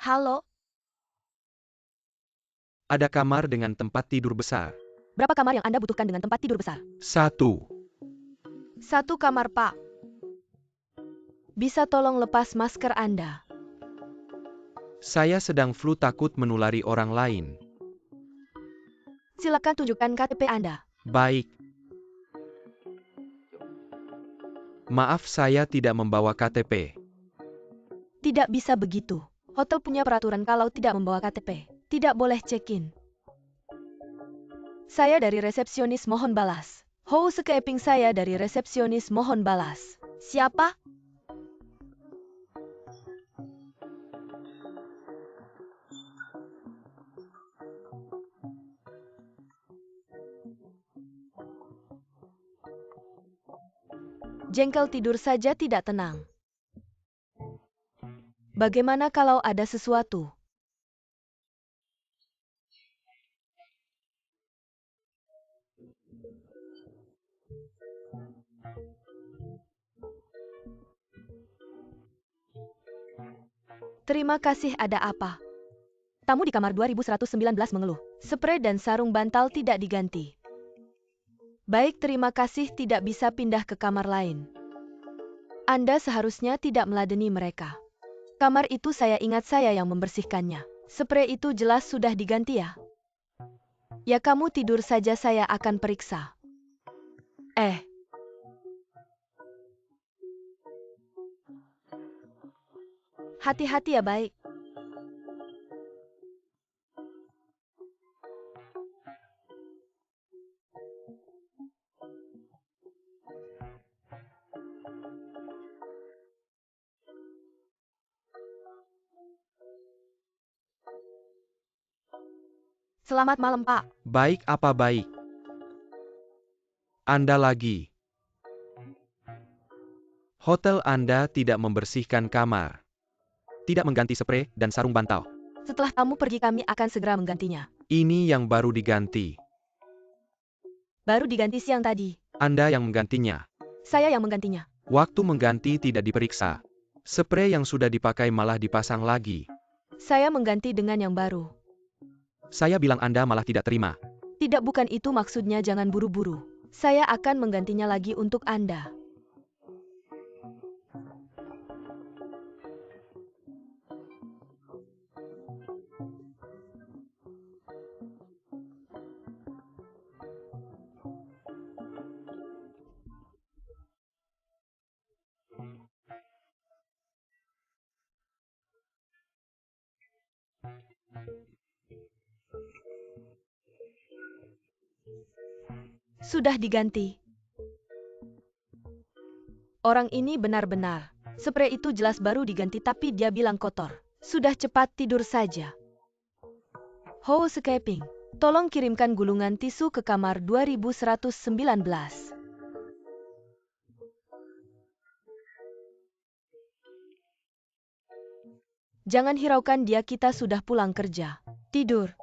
Halo, Ada kamar dengan tempat tidur besar. berapa kamar yang Anda butuhkan dengan tempat tidur besar? 1. Satu kamar, Pak. Bisa tolong lepas masker Anda? Saya sedang flu takut menulari orang lain. Silakan tunjukkan KTP Anda. Baik. Maaf saya tidak membawa KTP. Tidak bisa begitu. Hotel punya peraturan kalau tidak membawa KTP. Tidak boleh check-in. Saya dari resepsionis mohon balas. Housekeeping saya dari resepsionis mohon balas. Siapa? Jengkel tidur saja tidak tenang. Bagaimana kalau ada sesuatu? Terima kasih, ada apa? Tamu di kamar 2119 mengeluh. Sprei dan sarung bantal tidak diganti. Baik, terima kasih, tidak bisa pindah ke kamar lain. Anda seharusnya tidak meladeni mereka. Kamar itu saya ingat saya yang membersihkannya. Sprei itu jelas sudah diganti ya? Ya kamu tidur saja, saya akan periksa. Hati-hati ya, baik. Selamat malam, Pak. Baik apa baik? Anda lagi. Hotel Anda tidak membersihkan kamar. Tidak mengganti sprei dan sarung bantal. Setelah kamu pergi kami akan segera menggantinya. Ini yang baru diganti. Baru diganti siang tadi. Anda yang menggantinya. Saya yang menggantinya. Waktu mengganti tidak diperiksa. Sprei yang sudah dipakai malah dipasang lagi. Saya mengganti dengan yang baru. Saya bilang Anda malah tidak terima. Tidak, bukan itu maksudnya, jangan buru-buru. Saya akan menggantinya lagi untuk Anda. Sudah diganti. Orang ini benar-benar. Sprei itu jelas baru diganti tapi dia bilang kotor. Sudah, cepat tidur saja. Housekeeping, tolong kirimkan gulungan tisu ke kamar 2119. Jangan hiraukan dia, kita sudah pulang kerja. Tidur.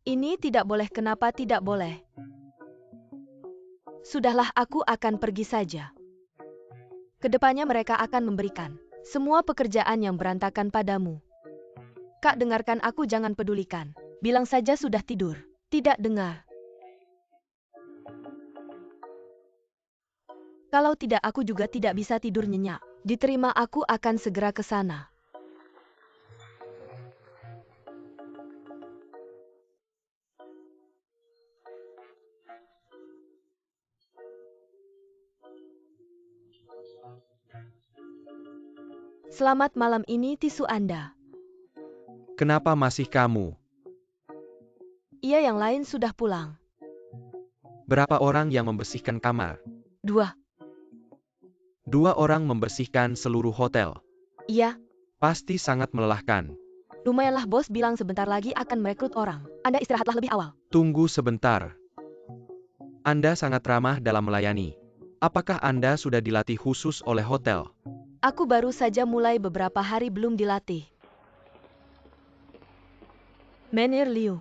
Ini tidak boleh, kenapa tidak boleh? Sudahlah, aku akan pergi saja. Kedepannya mereka akan memberikan semua pekerjaan yang berantakan padamu. Kak, dengarkan aku, jangan pedulikan. Bilang saja sudah tidur. Tidak dengar. Kalau tidak, aku juga tidak bisa tidur nyenyak. Diterima, aku akan segera ke sana. Selamat malam, ini tisu Anda. Kenapa masih kamu? Iya, yang lain sudah pulang. Berapa orang yang membersihkan kamar? 2. 2 orang membersihkan seluruh hotel. Iya, Pasti sangat melelahkan. lumayanlah, bos bilang sebentar lagi akan merekrut orang. Anda istirahatlah lebih awal. Tunggu sebentar. Anda sangat ramah dalam melayani. Apakah Anda sudah dilatih khusus oleh hotel? Aku baru saja mulai beberapa hari, belum dilatih. Menir Liu.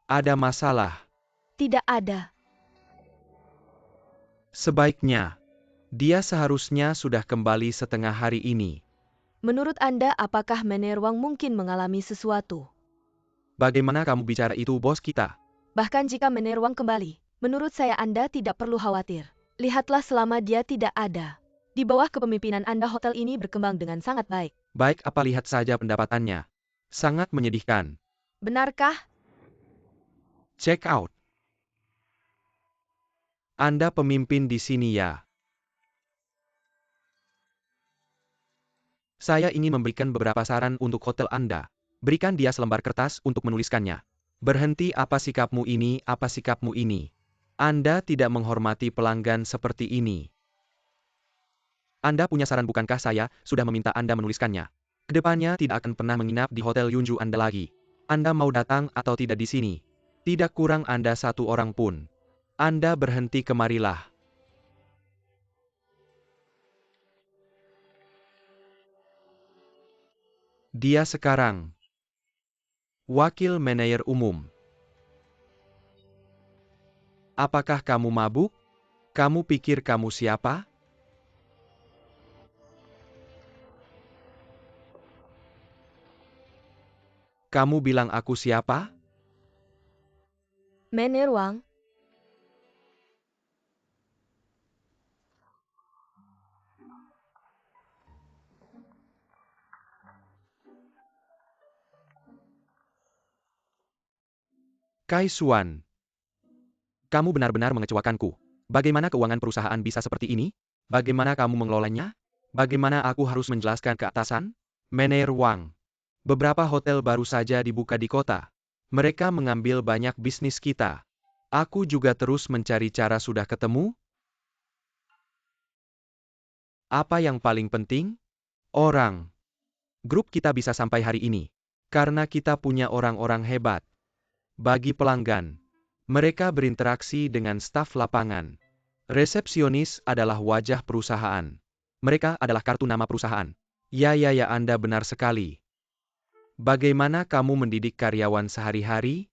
Ada masalah. Tidak ada. Sebaiknya, dia seharusnya sudah kembali setengah hari ini. Menurut Anda, apakah Mener Wang mungkin mengalami sesuatu? Bagaimana kamu bicara itu, bos kita? Bahkan jika Mener Wang kembali, menurut saya Anda tidak perlu khawatir. Lihatlah selama dia tidak ada. Di bawah kepemimpinan Anda hotel ini berkembang dengan sangat baik. Baik, apa lihat saja pendapatannya. Sangat menyedihkan. Benarkah? Check out. Anda pemimpin di sini ya. Saya ingin memberikan beberapa saran untuk hotel Anda. Berikan dia selembar kertas untuk menuliskannya. Berhenti, apa sikapmu ini, apa sikapmu ini. Anda tidak menghormati pelanggan seperti ini. Anda punya saran, bukankah saya sudah meminta Anda menuliskannya? Kedepannya tidak akan pernah menginap di Hotel Yunju Anda lagi. Anda mau datang atau tidak di sini? Tidak kurang Anda satu orang pun. Anda berhenti, kemarilah. Dia sekarang Wakil Manajer Umum. Apakah kamu mabuk? Kamu pikir kamu siapa? Kamu bilang aku siapa? Mener Wang, Kai Suan. Kamu benar-benar mengecewakanku. Bagaimana keuangan perusahaan bisa seperti ini? Bagaimana kamu mengelolanya? Bagaimana aku harus menjelaskan ke atasan? Manajer Wang. Beberapa hotel baru saja dibuka di kota. Mereka mengambil banyak bisnis kita. Aku juga terus mencari cara, sudah ketemu? Apa yang paling penting? Orang. Grup kita bisa sampai hari ini. Karena kita punya orang-orang hebat. Bagi pelanggan, mereka berinteraksi dengan staf lapangan. Resepsionis adalah wajah perusahaan. Mereka adalah kartu nama perusahaan. Ya, Anda benar sekali. Bagaimana kamu mendidik karyawan sehari-hari?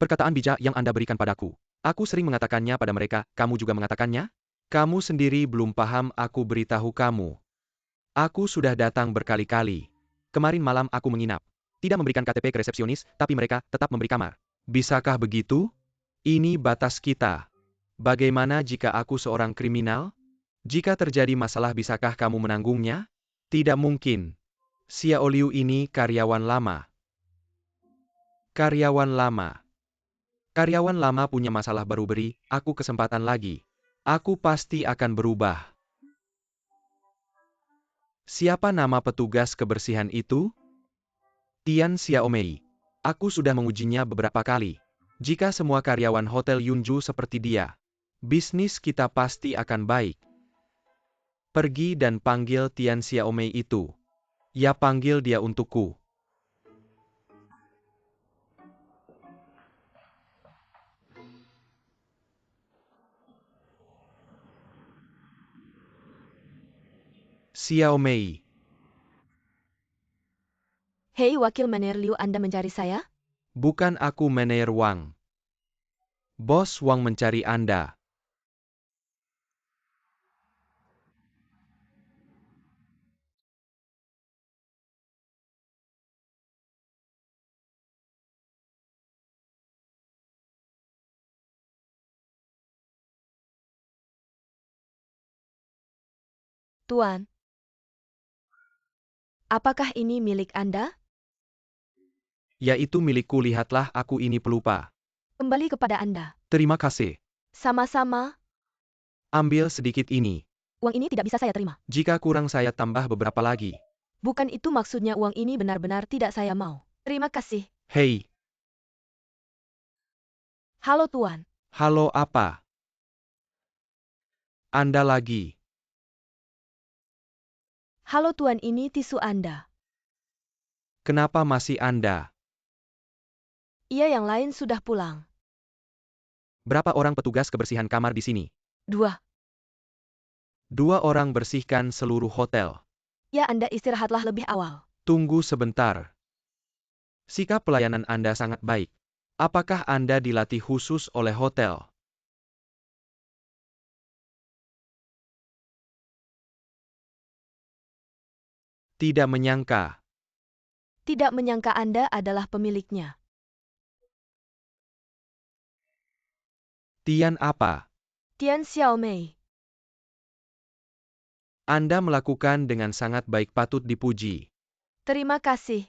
Perkataan bijak yang Anda berikan padaku. Aku sering mengatakannya pada mereka, kamu juga mengatakannya? Kamu sendiri belum paham, aku beritahu kamu. Aku sudah datang berkali-kali. Kemarin malam aku menginap. Tidak memberikan KTP ke resepsionis, tapi mereka tetap memberi kamar. Bisakah begitu? Ini batas kita. Bagaimana jika aku seorang kriminal? Jika terjadi masalah, bisakah kamu menanggungnya? Tidak mungkin. Xiao Liu ini karyawan lama. Karyawan lama. Karyawan lama punya masalah, baru beri aku kesempatan lagi. Aku pasti akan berubah. Siapa nama petugas kebersihan itu? Tian Xiaomei. Aku sudah mengujinya beberapa kali. Jika semua karyawan Hotel Yunju seperti dia, bisnis kita pasti akan baik. Pergi dan panggil Tian Xiaomei itu. Ya, panggil dia untukku. Xiaomei. hei Wakil Mener Liu, Anda mencari saya? Bukan, aku Manajer Wang. Bos Wang mencari Anda. Tuan. Apakah ini milik Anda? Ya, itu milikku, lihatlah, aku ini pelupa. Kembali kepada Anda. Terima kasih. Sama-sama. Ambil sedikit ini. Uang ini tidak bisa saya terima. Jika kurang saya tambah beberapa lagi. Bukan itu maksudnya, uang ini benar-benar tidak saya mau. Terima kasih. Hei. Halo Tuan. Halo, apa? Anda lagi. Halo Tuan, ini tisu Anda. Kenapa masih Anda? Iya, yang lain sudah pulang. Berapa orang petugas kebersihan kamar di sini? 2. 2 orang bersihkan seluruh hotel. Ya, Anda istirahatlah lebih awal. Tunggu sebentar. Sikap pelayanan Anda sangat baik. Apakah Anda dilatih khusus oleh hotel? Tidak menyangka. Tidak menyangka Anda adalah pemiliknya. Tian apa? Tian Xiaomei. Anda melakukan dengan sangat baik, patut dipuji. Terima kasih.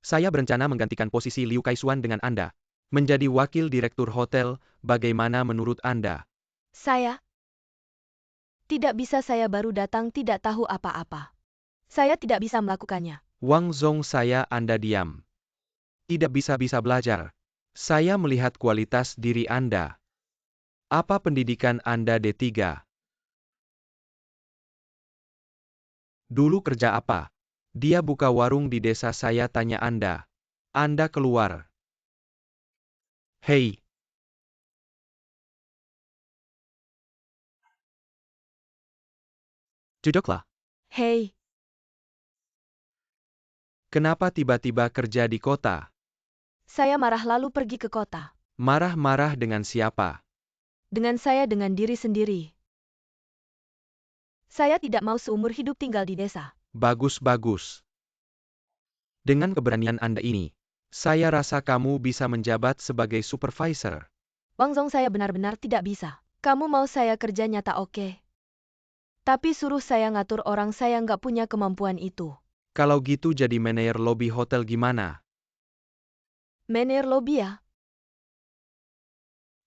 Saya berencana menggantikan posisi Liu Kaisuan dengan Anda. Menjadi wakil direktur hotel, bagaimana menurut Anda? Saya? Tidak bisa, saya baru datang tidak tahu apa-apa. Saya tidak bisa melakukannya. Wang Zong, Anda diam. Tidak bisa belajar. Saya melihat kualitas diri Anda. Apa pendidikan Anda D3? Dulu kerja apa? Dia buka warung di desa, saya tanya Anda. Anda keluar. Hei, duduklah. Hei, Kenapa tiba-tiba kerja di kota? saya marah lalu pergi ke kota. Marah-marah dengan siapa? Dengan saya, dengan diri sendiri. Saya tidak mau seumur hidup tinggal di desa. Bagus-bagus. Dengan keberanian Anda ini, saya rasa kamu bisa menjabat sebagai supervisor. Wang Zong, saya benar-benar tidak bisa. Kamu mau saya kerja nyata, oke. Tapi suruh saya ngatur orang, saya nggak punya kemampuan itu. Kalau gitu jadi manajer lobi hotel gimana? Manajer lobi ya?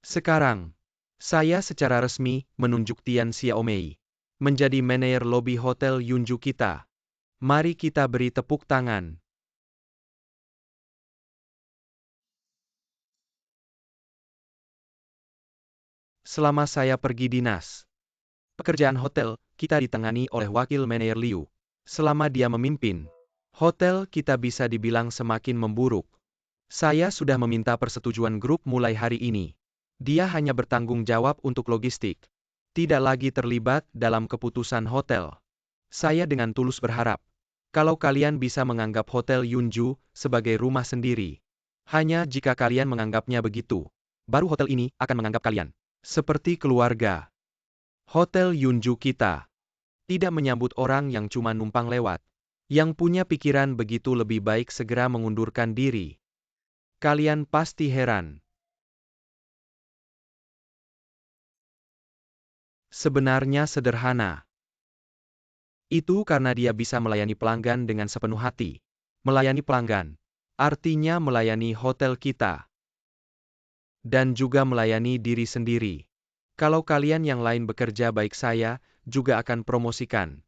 Sekarang, saya secara resmi menunjuk Tian Xiaomei menjadi manajer lobi hotel Yunju kita. Mari kita beri tepuk tangan. Selama saya pergi dinas, pekerjaan hotel kita ditangani oleh wakil manajer Liu. Selama dia memimpin, hotel kita bisa dibilang semakin memburuk. Saya sudah meminta persetujuan grup mulai hari ini. Dia hanya bertanggung jawab untuk logistik, tidak lagi terlibat dalam keputusan hotel. Saya dengan tulus berharap, kalau kalian bisa menganggap Hotel Yunju sebagai rumah sendiri. Hanya jika kalian menganggapnya begitu, baru hotel ini akan menganggap kalian seperti keluarga. Hotel Yunju kita tidak menyambut orang yang cuma numpang lewat. Yang punya pikiran begitu lebih baik segera mengundurkan diri. Kalian pasti heran. Sebenarnya sederhana. Itu karena dia bisa melayani pelanggan dengan sepenuh hati. Melayani pelanggan, artinya melayani hotel kita. Dan juga melayani diri sendiri. Kalau kalian yang lain bekerja baik, saya juga akan promosikan.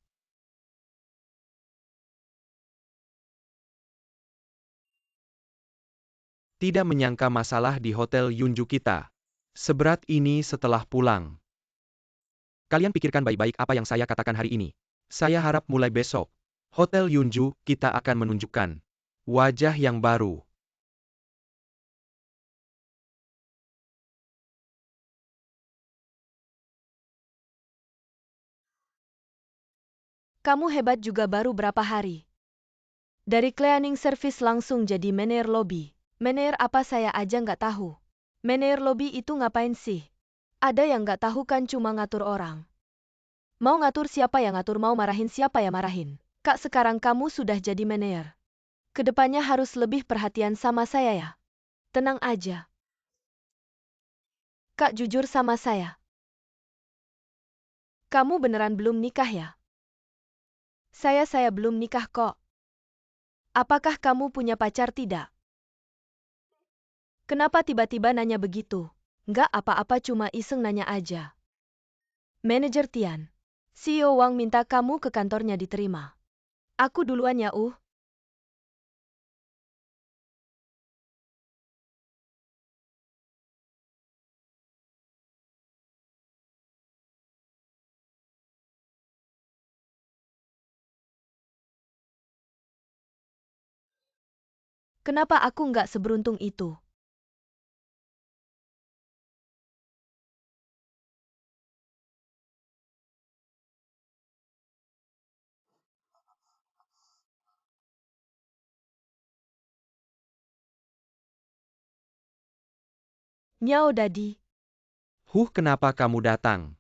Tidak menyangka masalah di Hotel Yunju kita seberat ini setelah pulang. Kalian pikirkan baik-baik apa yang saya katakan hari ini. Saya harap mulai besok, Hotel Yunju kita akan menunjukkan wajah yang baru. Kamu hebat juga, baru berapa hari. Dari cleaning service langsung jadi manajer lobby. Manajer apa saya aja nggak tahu. Manajer lobby itu ngapain sih? Ada yang nggak tahu kan, cuma ngatur orang. Mau ngatur siapa ya ngatur, mau marahin siapa ya marahin. Kak, sekarang kamu sudah jadi manajer. Kedepannya harus lebih perhatian sama saya ya. Tenang aja. Kak, jujur sama saya. Kamu beneran belum nikah ya? Saya belum nikah kok. Apakah kamu punya pacar, tidak? Kenapa tiba-tiba nanya begitu? Nggak apa-apa, cuma iseng nanya aja. Manajer Tian. CEO Wang minta kamu ke kantornya diterima. Aku duluan ya, Kenapa aku nggak seberuntung itu? Miao Dadi, Kenapa kamu datang?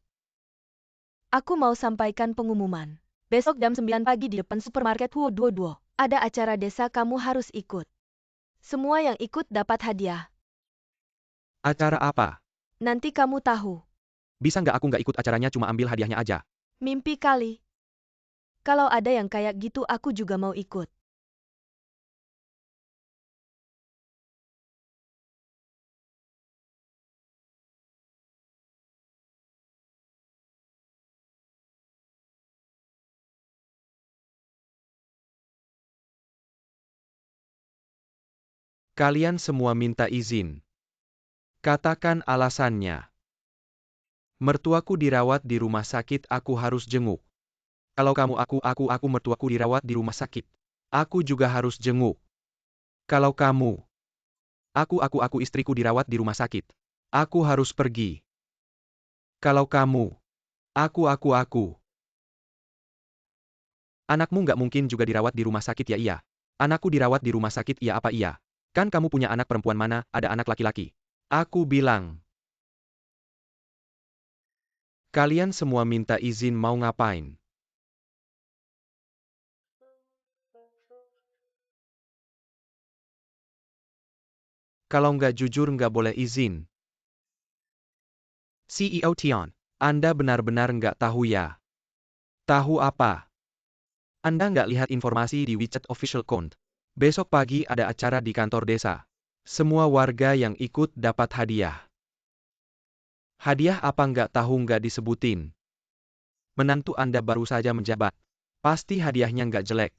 aku mau sampaikan pengumuman. Besok jam 9 pagi di depan supermarket Huo Duo Duo. Ada acara desa, kamu harus ikut. Semua yang ikut dapat hadiah. Acara apa? Nanti kamu tahu. Bisa nggak aku nggak ikut acaranya, cuma ambil hadiahnya aja? Mimpi kali. Kalau ada yang kayak gitu aku juga mau ikut. Kalian semua minta izin. Katakan alasannya. Mertuaku dirawat di rumah sakit, aku harus jenguk. Kalau kamu mertuaku dirawat di rumah sakit. Aku juga harus jenguk. Kalau kamu, aku istriku dirawat di rumah sakit. Aku harus pergi. Kalau kamu, aku. Anakmu nggak mungkin juga dirawat di rumah sakit ya iya. Anakku dirawat di rumah sakit iya apa iya? Kan kamu punya anak perempuan, mana ada anak laki-laki? Aku bilang. Kalian semua minta izin mau ngapain? Kalau nggak jujur nggak boleh izin. CEO Tian, Anda benar-benar nggak tahu ya? Tahu apa? Anda nggak lihat informasi di WeChat Official Account? Besok pagi ada acara di kantor desa. Semua warga yang ikut dapat hadiah. Hadiah apa nggak tahu, nggak disebutin. Menantu Anda baru saja menjabat. Pasti hadiahnya nggak jelek.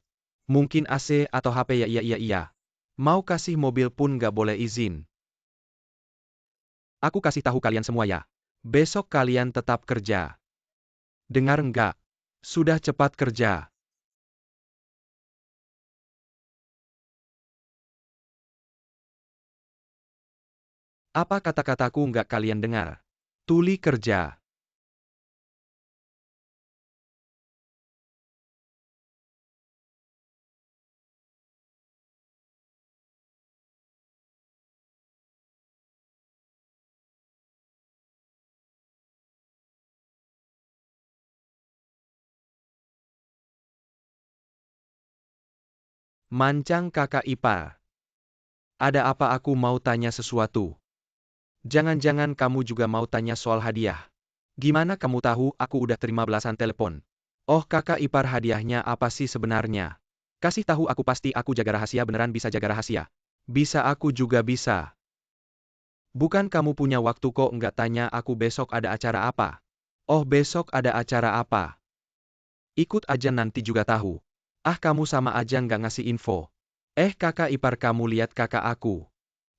Mungkin AC atau HP ya iya. Mau kasih mobil pun nggak boleh izin. Aku kasih tahu kalian semua ya. Besok kalian tetap kerja. Dengar nggak? Sudah cepat kerja. Apa kata-kataku nggak kalian dengar? Tuli kerja. Mancang kakak ipar. Ada apa, aku mau tanya sesuatu. Jangan-jangan kamu juga mau tanya soal hadiah. Gimana kamu tahu aku udah terima belasan telepon? Oh kakak ipar, hadiahnya apa sih sebenarnya? Kasih tahu aku, pasti aku jaga rahasia, beneran bisa jaga rahasia. Bisa, aku juga bisa. Bukan kamu punya waktu kok nggak tanya aku besok ada acara apa? Oh besok ada acara apa? Ikut aja nanti juga tahu. Ah kamu sama aja nggak ngasih info. Kakak ipar, kamu lihat kakak aku.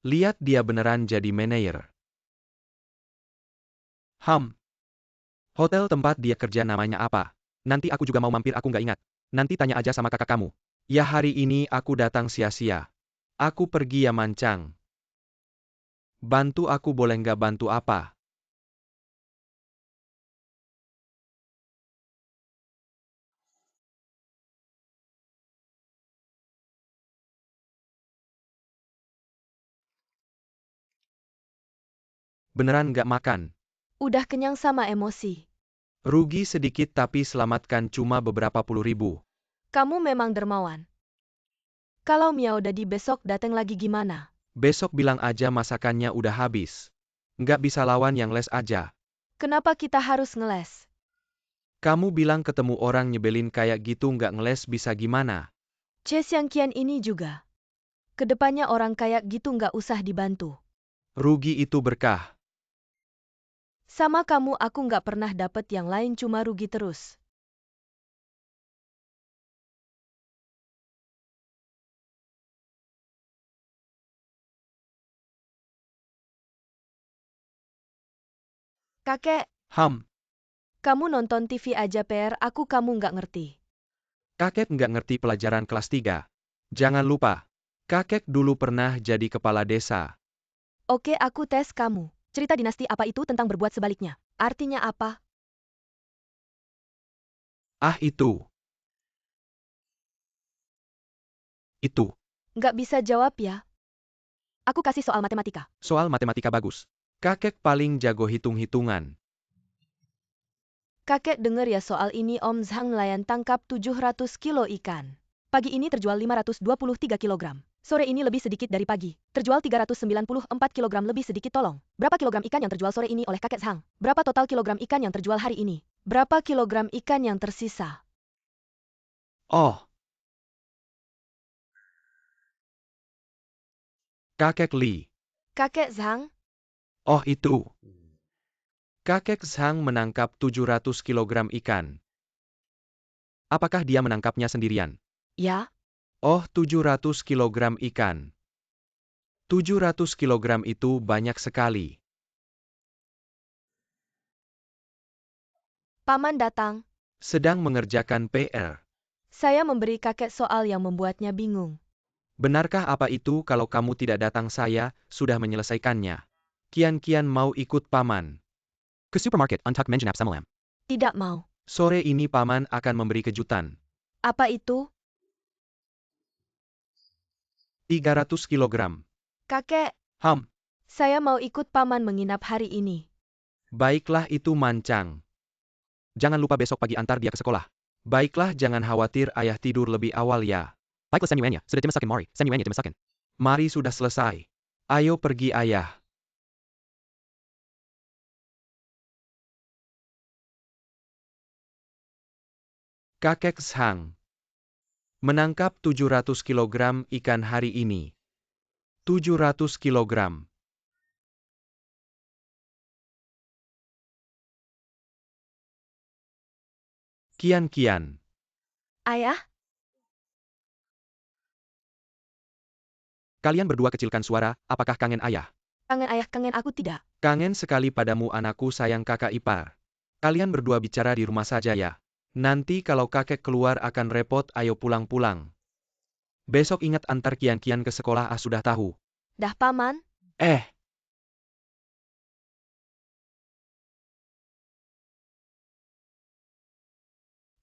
Lihat dia beneran jadi manajer. Hotel tempat dia kerja namanya apa? Nanti aku juga mau mampir, aku nggak ingat. Nanti tanya aja sama kakak kamu. Ya hari ini aku datang sia-sia. Aku pergi ya Mancang. Bantu aku boleh nggak? Bantu apa? Beneran nggak makan? Udah kenyang sama emosi. Rugi sedikit tapi selamatkan cuma beberapa puluh ribu. Kamu memang dermawan. Kalau Miao Dadi besok datang lagi gimana? Besok bilang aja masakannya udah habis. Nggak bisa lawan yang les aja. Kenapa kita harus ngeles? Kamu bilang ketemu orang nyebelin kayak gitu nggak ngeles bisa gimana? Che Xiangqian ini juga. Kedepannya orang kayak gitu nggak usah dibantu. Rugi itu berkah. Sama kamu, aku nggak pernah dapet yang lain, cuma rugi terus. Kakek, kamu nonton TV aja PR aku, kamu nggak ngerti. Kakek nggak ngerti pelajaran kelas 3. Jangan lupa, kakek dulu pernah jadi kepala desa. Oke, aku tes kamu. Cerita dinasti apa itu tentang berbuat sebaliknya? Artinya apa? Ah itu. Nggak bisa jawab ya? Aku kasih soal matematika. Soal matematika bagus. Kakek paling jago hitung-hitungan. Kakek dengar ya soal ini Om Zhang nelayan tangkap 700 kilo ikan. Pagi ini terjual 523 kilogram. Sore ini lebih sedikit dari pagi. Terjual 394 kilogram lebih sedikit tolong. Berapa kilogram ikan yang terjual sore ini oleh kakek Zhang? Berapa total kilogram ikan yang terjual hari ini? Berapa kilogram ikan yang tersisa? Oh, kakek Li. Kakek Zhang, Oh itu. Kakek Zhang menangkap 700 kilogram ikan. Apakah dia menangkapnya sendirian? ya, Oh, 700 kilogram ikan. 700 kilogram itu banyak sekali. paman datang. Sedang mengerjakan PR. Saya memberi kakek soal yang membuatnya bingung. Benarkah apa itu kalau kamu tidak datang saya, sudah menyelesaikannya? Kian-kian mau ikut paman. Ke supermarket untuk menjenap samalam. Tidak mau. Sore ini paman akan memberi kejutan. Apa itu? 300 kilogram. Kakek, Ham, saya mau ikut paman menginap hari ini. baiklah itu mancang. Jangan lupa besok pagi antar dia ke sekolah. Baiklah jangan khawatir ayah tidur lebih awal ya. Baiklah senyumannya, sudah dimasakin Mari, senyumannya dimasakin. Mari sudah selesai. Ayo pergi ayah. Kakek Zhang menangkap 700 kilogram ikan hari ini. 700 kilogram. Kian-kian. Ayah, Kalian berdua kecilkan suara, apakah kangen ayah? kangen ayah, kangen aku tidak. Kangen sekali padamu anakku sayang kakak ipar. Kalian berdua bicara di rumah saja ya. Nanti kalau kakek keluar akan repot, ayo pulang-pulang. Besok ingat antar kian-kian ke sekolah sudah tahu. Dah paman? Eh,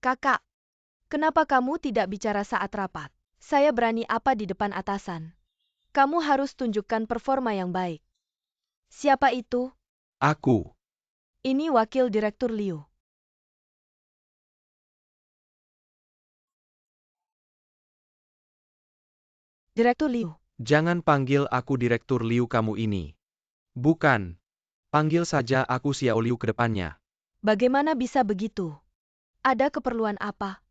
Kakak, kenapa kamu tidak bicara saat rapat? Saya berani apa di depan atasan? Kamu harus tunjukkan performa yang baik. Siapa itu? aku. Ini Wakil Direktur Liu. Direktur Liu. Jangan panggil aku Direktur Liu kamu ini. Bukan. Panggil saja aku Xiao Liu ke depannya. Bagaimana bisa begitu? Ada keperluan apa?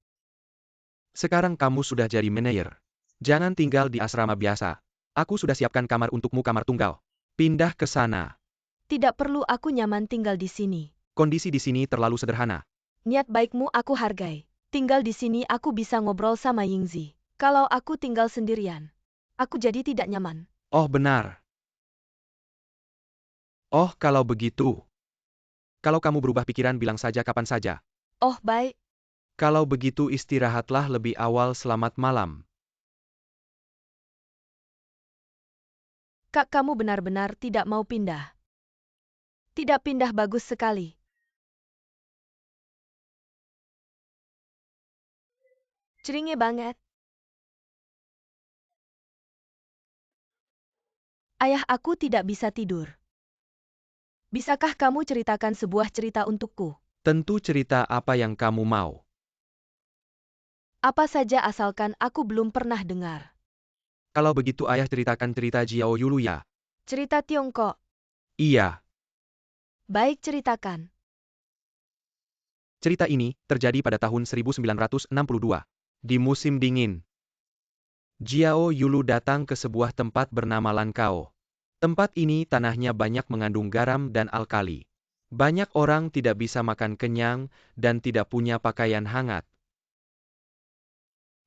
Sekarang kamu sudah jadi manajer. Jangan tinggal di asrama biasa. Aku sudah siapkan kamar untukmu, kamar tunggal. Pindah ke sana. Tidak perlu, aku nyaman tinggal di sini. Kondisi di sini terlalu sederhana. Niat baikmu aku hargai. Tinggal di sini aku bisa ngobrol sama Yingzi. Kalau aku tinggal sendirian, aku jadi tidak nyaman. Oh benar. Oh kalau begitu. Kalau kamu berubah pikiran bilang saja kapan saja. Oh baik, Kalau begitu istirahatlah lebih awal, selamat malam. Kak, kamu benar-benar tidak mau pindah. Tidak pindah bagus sekali. Ceringe banget. Ayah, aku tidak bisa tidur. Bisakah kamu ceritakan sebuah cerita untukku? Tentu cerita apa yang kamu mau. Apa saja asalkan aku belum pernah dengar. Kalau begitu ayah ceritakan cerita Jiao Yulu ya. Cerita Tiongkok. Iya. Baik, ceritakan. Cerita ini terjadi pada tahun 1962. Di musim dingin. Jiao Yulu datang ke sebuah tempat bernama Lankao. Tempat ini tanahnya banyak mengandung garam dan alkali. Banyak orang tidak bisa makan kenyang dan tidak punya pakaian hangat.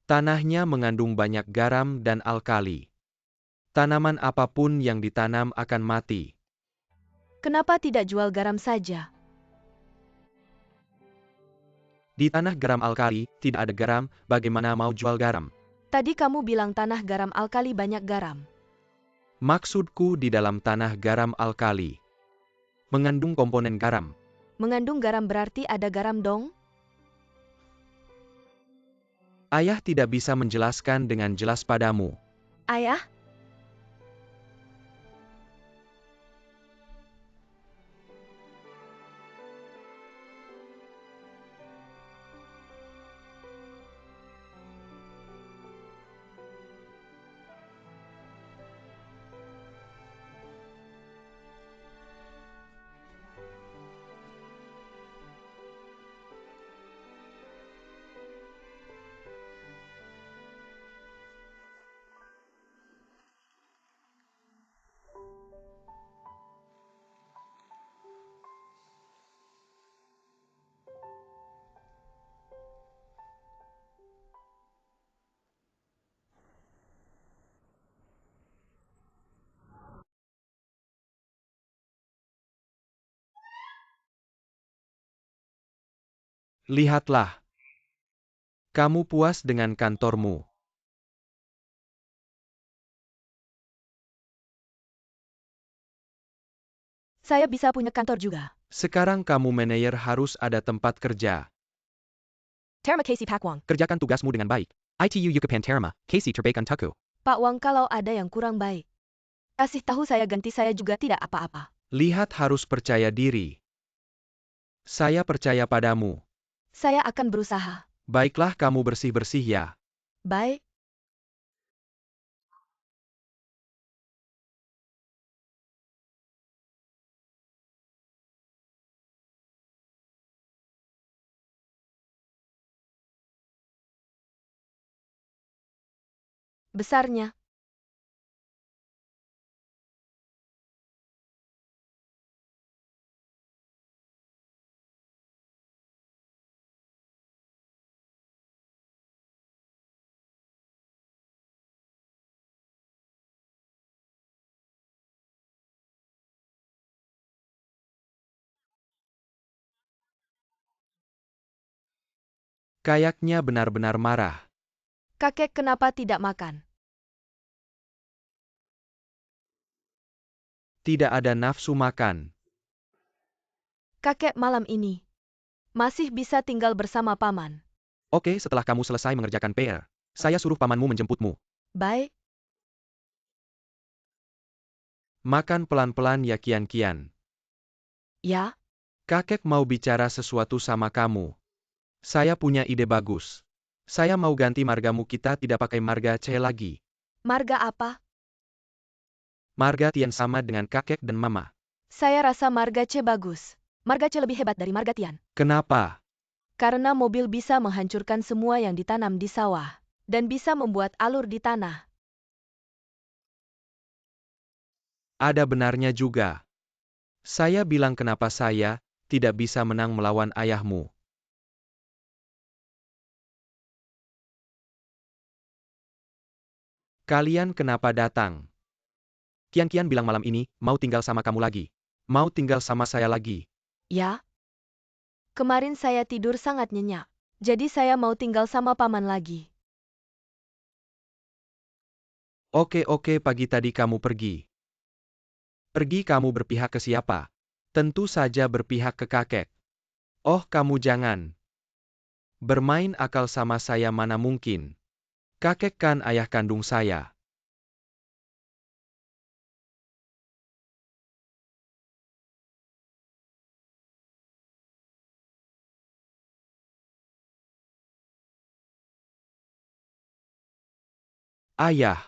Tanahnya mengandung banyak garam dan alkali. Tanaman apapun yang ditanam akan mati. Kenapa tidak jual garam saja? Di tanah garam alkali, tidak ada garam, bagaimana mau jual garam? Tadi kamu bilang tanah garam alkali banyak garam. Maksudku di dalam tanah garam alkali. Mengandung komponen garam. Mengandung garam berarti ada garam dong? Ayah tidak bisa menjelaskan dengan jelas padamu. Ayah? Lihatlah. Kamu puas dengan kantormu. Saya bisa punya kantor juga. Sekarang kamu manajer harus ada tempat kerja. Terima kasih Pak Wang. Kerjakan tugasmu dengan baik. ITU Yukapan Terima, Casey Terbaik Untukku. Pak Wang, kalau ada yang kurang baik, kasih tahu saya, ganti saya juga tidak apa-apa. Lihat harus percaya diri. Saya percaya padamu. Saya akan berusaha. Baiklah kamu bersih-bersih ya. Baik. Besarnya. Kayaknya benar-benar marah. Kakek kenapa tidak makan? Tidak ada nafsu makan. Kakek malam ini masih bisa tinggal bersama paman. Oke, setelah kamu selesai mengerjakan PR, saya suruh pamanmu menjemputmu. Baik. Makan pelan-pelan ya Kian-Kian. Ya. Kakek mau bicara sesuatu sama kamu. Saya punya ide bagus. Saya mau ganti margamu, kita tidak pakai marga C lagi. Marga apa? Marga Tian sama dengan kakek dan mama. Saya rasa marga C bagus. Marga C lebih hebat dari marga Tian. Kenapa? Karena mobil bisa menghancurkan semua yang ditanam di sawah. Dan bisa membuat alur di tanah. Ada benarnya juga. Saya bilang kenapa saya tidak bisa menang melawan ayahmu. Kalian kenapa datang? Kian-Kian bilang malam ini, mau tinggal sama kamu lagi. Mau tinggal sama saya lagi. Ya. Kemarin saya tidur sangat nyenyak. Jadi saya mau tinggal sama paman lagi. Oke, pagi tadi kamu pergi. Pergi kamu berpihak ke siapa? Tentu saja berpihak ke kakek. Oh kamu jangan. Bermain akal sama saya, mana mungkin. Kakek kan ayah kandung saya. Ayah,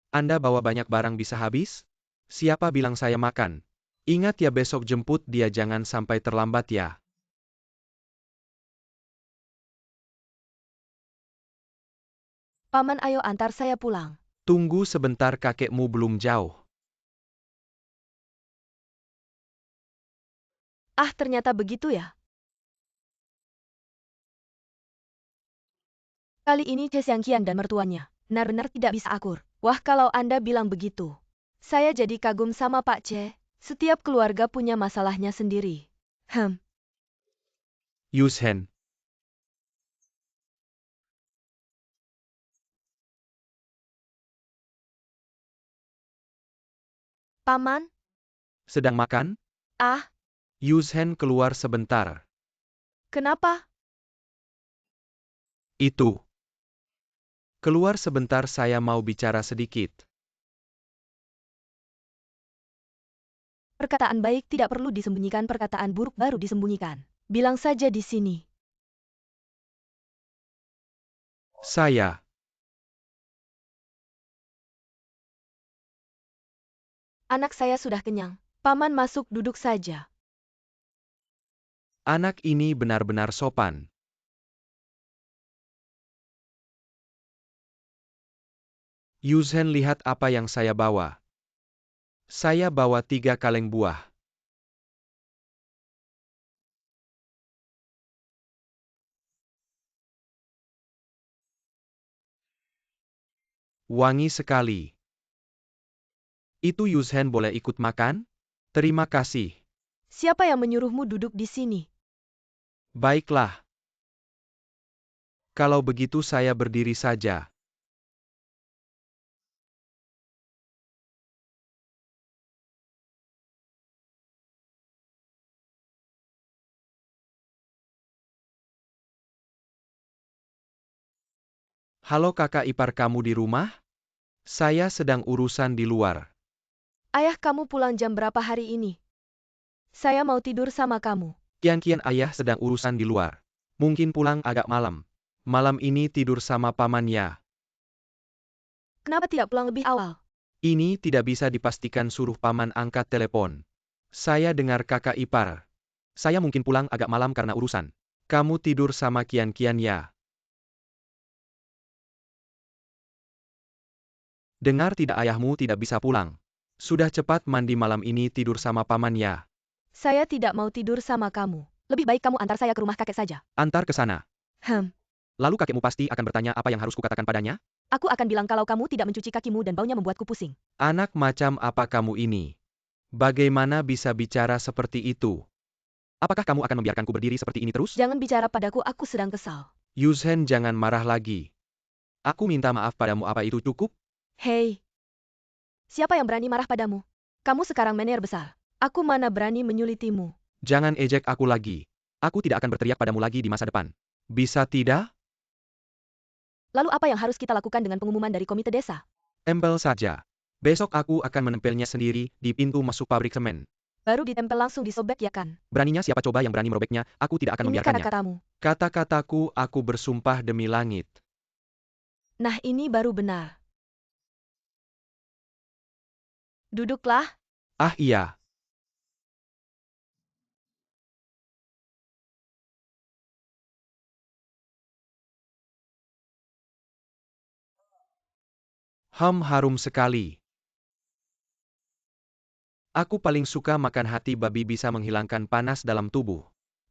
Anda bawa banyak barang bisa habis? Siapa bilang saya makan? Ingat ya, besok jemput dia, jangan sampai terlambat ya. Paman, ayo antar saya pulang. Tunggu sebentar, kakekmu belum jauh. Ah, ternyata begitu ya. Kali ini Che Xiangqian dan mertuanya benar-benar tidak bisa akur. Wah, kalau Anda bilang begitu. Saya jadi kagum sama Pak Che. Setiap keluarga punya masalahnya sendiri. Yushen, Paman? sedang makan? Ah, Yushen keluar sebentar. kenapa? Itu. Keluar sebentar, saya mau bicara sedikit. Perkataan baik tidak perlu disembunyikan, perkataan buruk baru disembunyikan. Bilang saja di sini. Saya. Anak saya sudah kenyang. Paman masuk, duduk saja. Anak ini benar-benar sopan. Yushen, lihat apa yang saya bawa. Saya bawa 3 kaleng buah. Wangi sekali. Itu Yushen, boleh ikut makan? Terima kasih. Siapa yang menyuruhmu duduk di sini? Baiklah. Kalau begitu saya berdiri saja. Halo kakak ipar kamu di rumah? Saya sedang urusan di luar. Ayah kamu pulang jam berapa hari ini? Saya mau tidur sama kamu. Kian-kian ayah sedang urusan di luar. Mungkin pulang agak malam. Malam ini tidur sama paman ya. Kenapa tidak pulang lebih awal? Ini tidak bisa dipastikan, suruh paman angkat telepon. Saya dengar kakak ipar. Saya mungkin pulang agak malam karena urusan. Kamu tidur sama Kian-kian ya. Dengar tidak, ayahmu tidak bisa pulang. Sudah cepat mandi malam ini tidur sama paman ya. Saya tidak mau tidur sama kamu. Lebih baik kamu antar saya ke rumah kakek saja. Antar ke sana. Lalu kakekmu pasti akan bertanya apa yang harus kukatakan padanya? Aku akan bilang kalau kamu tidak mencuci kakimu dan baunya membuatku pusing. Anak macam apa kamu ini? Bagaimana bisa bicara seperti itu? Apakah kamu akan membiarkanku berdiri seperti ini terus? Jangan bicara padaku, aku sedang kesal. Yuzhen, jangan marah lagi. Aku minta maaf padamu, apa itu cukup? Hei, siapa yang berani marah padamu? Kamu sekarang mener besar. Aku mana berani menyulitimu. Jangan ejek aku lagi. Aku tidak akan berteriak padamu lagi di masa depan. Bisa tidak? Lalu apa yang harus kita lakukan dengan pengumuman dari komite desa? Tempel saja. Besok aku akan menempelnya sendiri di pintu masuk pabrik semen. Baru ditempel langsung disobek ya kan? Beraninya siapa coba yang berani merobeknya, aku tidak akan Ini membiarkannya. kata-katamu. Kata-kataku, aku bersumpah demi langit. Nah, ini baru benar. Duduklah. Ah iya. Harum sekali. Aku paling suka makan hati babi, bisa menghilangkan panas dalam tubuh.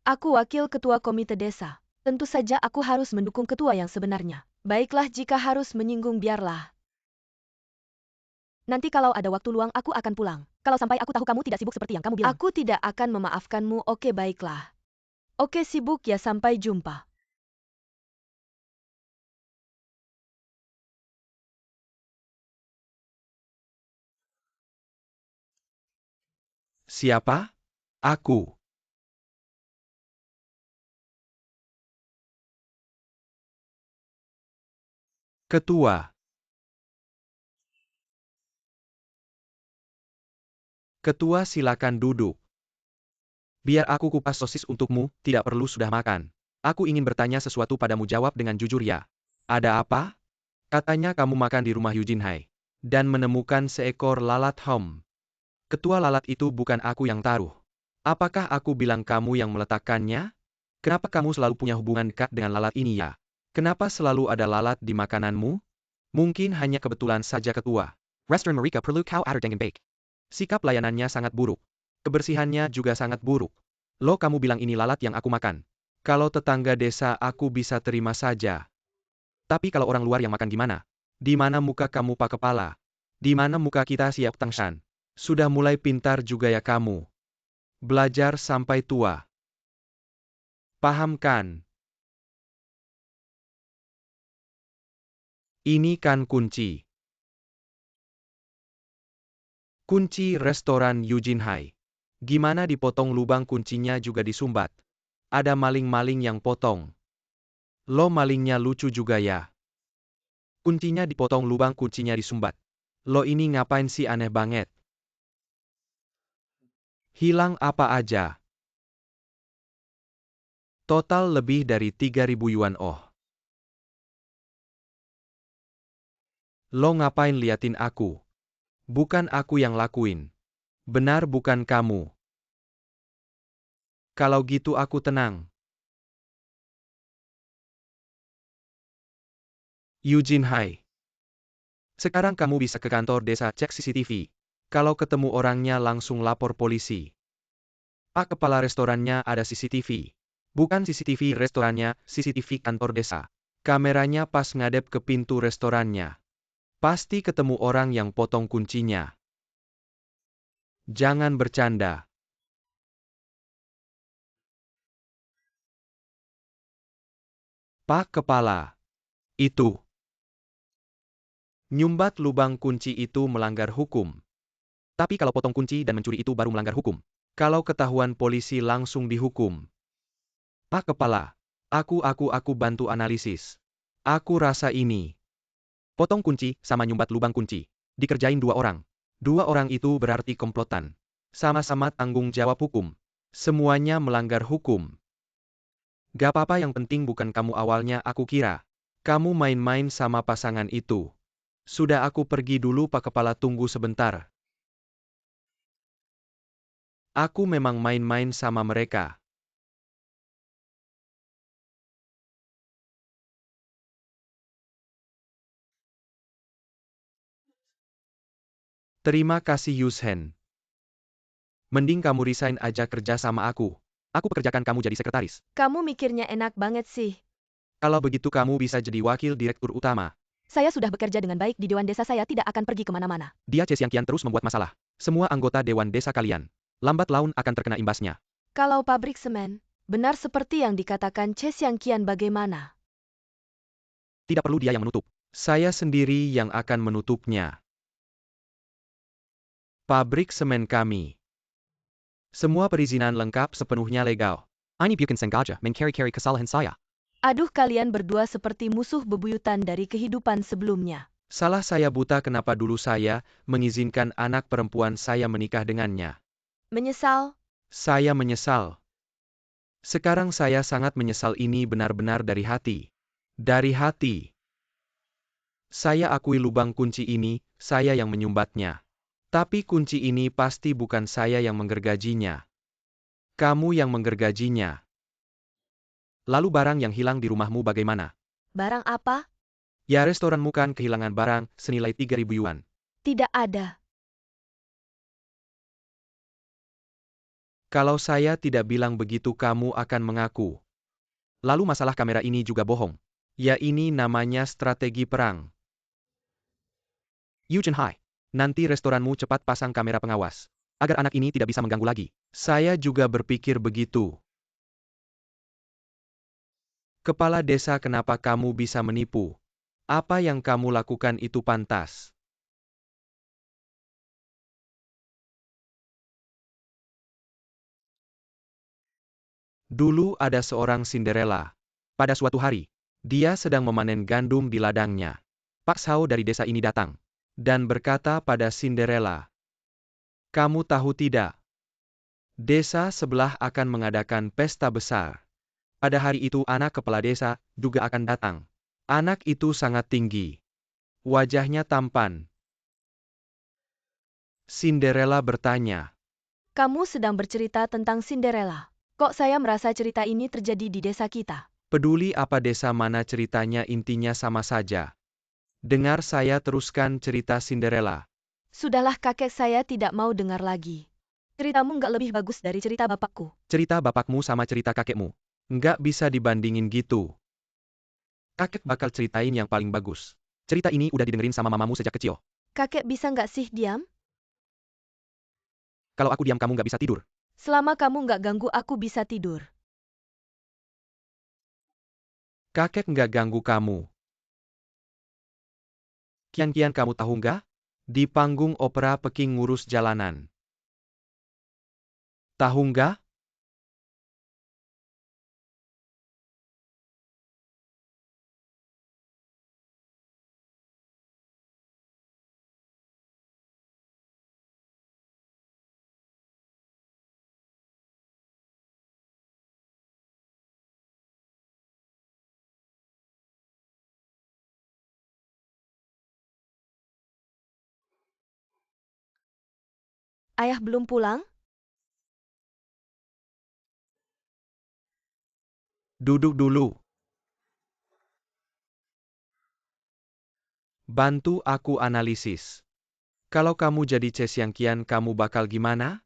Aku wakil ketua komite desa. Tentu saja aku harus mendukung ketua yang sebenarnya. Baiklah, jika harus menyinggung biarlah. Nanti kalau ada waktu luang aku akan pulang. Kalau sampai aku tahu kamu tidak sibuk seperti yang kamu bilang. Aku tidak akan memaafkanmu, oke baiklah. Oke, sibuk ya, sampai jumpa. Siapa? Aku. Ketua. Ketua, silakan duduk. Biar aku kupas sosis untukmu, tidak perlu sudah makan. Aku ingin bertanya sesuatu padamu, jawab dengan jujur ya. Ada apa? Katanya kamu makan di rumah Eugene Hai. Dan menemukan seekor lalat Hom. Ketua, lalat itu bukan aku yang taruh. Apakah aku bilang kamu yang meletakkannya? Kenapa kamu selalu punya hubungan dekat dengan lalat ini ya? Kenapa selalu ada lalat di makananmu? Mungkin hanya kebetulan saja, Ketua. Restoran Marika perlu kau atur dengan baik. Sikap layanannya sangat buruk. Kebersihannya juga sangat buruk. Lo, kamu bilang ini lalat yang aku makan. Kalau tetangga desa aku bisa terima saja. Tapi kalau orang luar yang makan gimana? Di mana muka kamu, Pak Kepala? Di mana muka kita, Siap Tangshan? Sudah mulai pintar juga ya kamu. Belajar sampai tua. Paham kan? Ini kan kunci. Kunci restoran Eugene Hai. Gimana dipotong lubang kuncinya juga disumbat. Ada maling-maling yang potong. Lo malingnya lucu juga ya. Kuncinya dipotong, lubang kuncinya disumbat. Lo ini ngapain sih, aneh banget. Hilang apa aja? Total lebih dari 3.000 yuan. Oh. Lo ngapain liatin aku? Bukan aku yang lakuin. Benar bukan kamu. Kalau gitu aku tenang. Eugene Hai. Sekarang kamu bisa ke kantor desa, cek CCTV. Kalau ketemu orangnya langsung lapor polisi. Pak Kepala, restorannya ada CCTV. Bukan CCTV restorannya, CCTV kantor desa. Kameranya pas ngadep ke pintu restorannya. Pasti ketemu orang yang potong kuncinya. Jangan bercanda. Pak Kepala. Itu. Nyumbat lubang kunci itu melanggar hukum. Tapi kalau potong kunci dan mencuri itu baru melanggar hukum. Kalau ketahuan polisi langsung dihukum. Pak Kepala. Aku bantu analisis. Aku rasa ini. Potong kunci sama nyumbat lubang kunci. Dikerjain 2 orang. 2 orang itu berarti komplotan. Sama-sama tanggung jawab hukum. Semuanya melanggar hukum. Gak apa-apa, yang penting bukan kamu. Awalnya aku kira kamu main-main sama pasangan itu. Sudah, aku pergi dulu Pak Kepala, tunggu sebentar. Aku memang main-main sama mereka. Terima kasih Yushen. Mending kamu resign aja kerja sama aku. Aku pekerjakan kamu jadi sekretaris. Kamu mikirnya enak banget sih. Kalau begitu kamu bisa jadi wakil direktur utama. Saya sudah bekerja dengan baik di Dewan Desa, saya tidak akan pergi kemana-mana. Dia Ches yang kian terus membuat masalah. Semua anggota Dewan Desa kalian lambat laun akan terkena imbasnya. Kalau pabrik semen, benar seperti yang dikatakan Che Xiang Qian, bagaimana? Tidak perlu dia yang menutup. Saya sendiri yang akan menutupnya. Pabrik semen kami. Semua perizinan lengkap, sepenuhnya legal. Ini bukan sengaja mengkari-kari kesalahan saya. Aduh, kalian berdua seperti musuh bebuyutan dari kehidupan sebelumnya. Salah saya buta, kenapa dulu saya mengizinkan anak perempuan saya menikah dengannya. Menyesal? Saya menyesal. Sekarang saya sangat menyesal, ini benar-benar dari hati. Dari hati. Saya akui lubang kunci ini, saya yang menyumbatnya. Tapi kunci ini pasti bukan saya yang menggergajinya. Kamu yang menggergajinya. Lalu barang yang hilang di rumahmu bagaimana? Barang apa? Ya, restoranmu kan kehilangan barang senilai 3.000 yuan. Tidak ada. Kalau saya tidak bilang begitu kamu akan mengaku. Lalu masalah kamera ini juga bohong. Ya, ini namanya strategi perang. Yu Chenhai, nanti restoranmu cepat pasang kamera pengawas. Agar anak ini tidak bisa mengganggu lagi. Saya juga berpikir begitu. Kepala desa, kenapa kamu bisa menipu? Apa yang kamu lakukan itu pantas. Dulu ada seorang Cinderella. Pada suatu hari, dia sedang memanen gandum di ladangnya. Pak Shao dari desa ini datang dan berkata pada Cinderella, "Kamu tahu tidak? Desa sebelah akan mengadakan pesta besar. Pada hari itu anak kepala desa juga akan datang. Anak itu sangat tinggi. Wajahnya tampan." Cinderella bertanya, Kamu sedang bercerita tentang Cinderella. Kok saya merasa cerita ini terjadi di desa kita? "Peduli apa desa mana ceritanya, intinya sama saja. Dengar saya teruskan cerita Cinderella." Sudahlah kakek, saya tidak mau dengar lagi. Ceritamu nggak lebih bagus dari cerita bapakku. Cerita bapakmu sama cerita kakekmu nggak bisa dibandingin gitu. Kakek bakal ceritain yang paling bagus. Cerita ini udah didengerin sama mamamu sejak kecil. Kakek bisa nggak sih diam? Kalau aku diam kamu nggak bisa tidur. Selama kamu nggak ganggu aku bisa tidur. Kakek nggak ganggu kamu. Kian-kian kamu tahu nggak? Di panggung opera Peking ngurus jalanan. Tahu nggak? Ayah belum pulang? Duduk dulu. Bantu aku analisis. Kalau kamu jadi Che Xiangqian, kamu bakal gimana?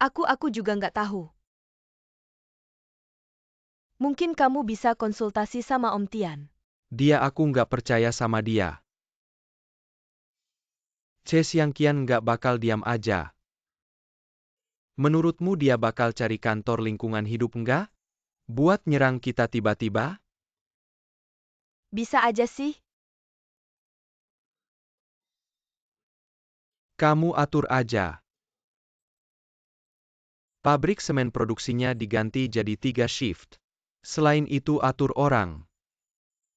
Aku juga nggak tahu. Mungkin kamu bisa konsultasi sama Om Tian. Dia, aku nggak percaya sama dia. Che Xiangqian nggak bakal diam aja. Menurutmu dia bakal cari kantor lingkungan hidup nggak? Buat nyerang kita tiba-tiba? Bisa aja sih. Kamu atur aja. Pabrik semen produksinya diganti jadi 3 shift. Selain itu atur orang.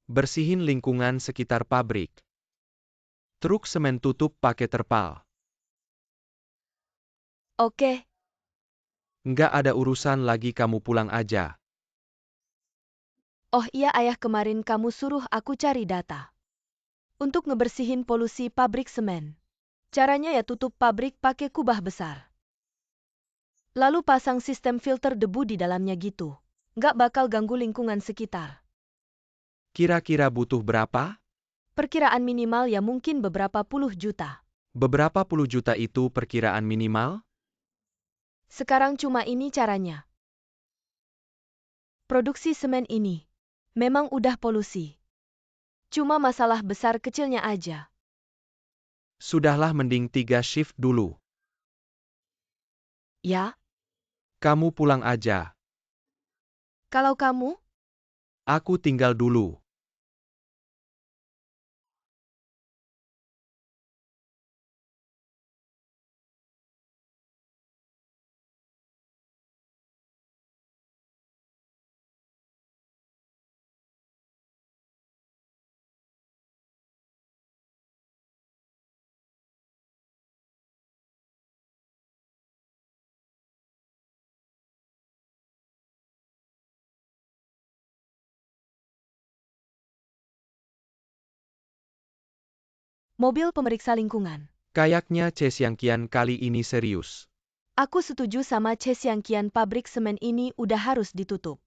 Bersihin lingkungan sekitar pabrik. Truk semen tutup pakai terpal. Oke, Nggak ada urusan lagi, kamu pulang aja. oh iya ayah, kemarin kamu suruh aku cari data. Untuk ngebersihin polusi pabrik semen. Caranya ya tutup pabrik pakai kubah besar. Lalu pasang sistem filter debu di dalamnya gitu. Nggak bakal ganggu lingkungan sekitar. Kira-kira butuh berapa? Perkiraan minimal ya mungkin beberapa puluh juta. Beberapa puluh juta itu perkiraan minimal? Sekarang cuma ini caranya. Produksi semen ini memang udah polusi. Cuma masalah besar kecilnya aja. Sudahlah, mending 3 shift dulu. Ya, Kamu pulang aja. kalau kamu, Aku tinggal dulu. mobil pemeriksa lingkungan. Kayaknya Chesiangkian kali ini serius. Aku setuju sama Chesiangkian, pabrik semen ini udah harus ditutup.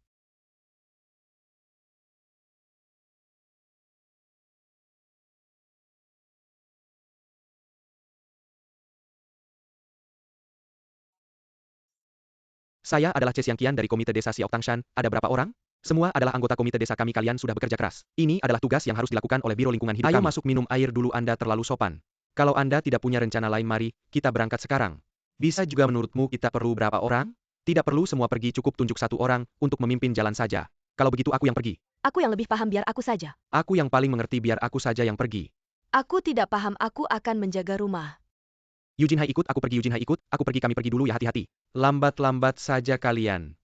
Saya adalah Chesiangkian dari Komite Desa Xiao Tangshan. Ada berapa orang? Semua adalah anggota komite desa kami. Kalian sudah bekerja keras. Ini adalah tugas yang harus dilakukan oleh Biro Lingkungan Hidup. Ayo masuk minum air dulu, Anda terlalu sopan. Kalau Anda tidak punya rencana lain, mari kita berangkat sekarang. Bisa juga, menurutmu kita perlu berapa orang? Tidak perlu semua pergi, cukup tunjuk satu orang untuk memimpin jalan saja. Kalau begitu aku yang pergi. Aku yang lebih paham, biar aku saja. Aku yang paling mengerti, biar aku saja yang pergi. Aku tidak paham, aku akan menjaga rumah. Yujin Hai ikut, aku pergi. Yujin Hai ikut, aku pergi. Kami pergi dulu ya, hati-hati. Lambat-lambat saja kalian.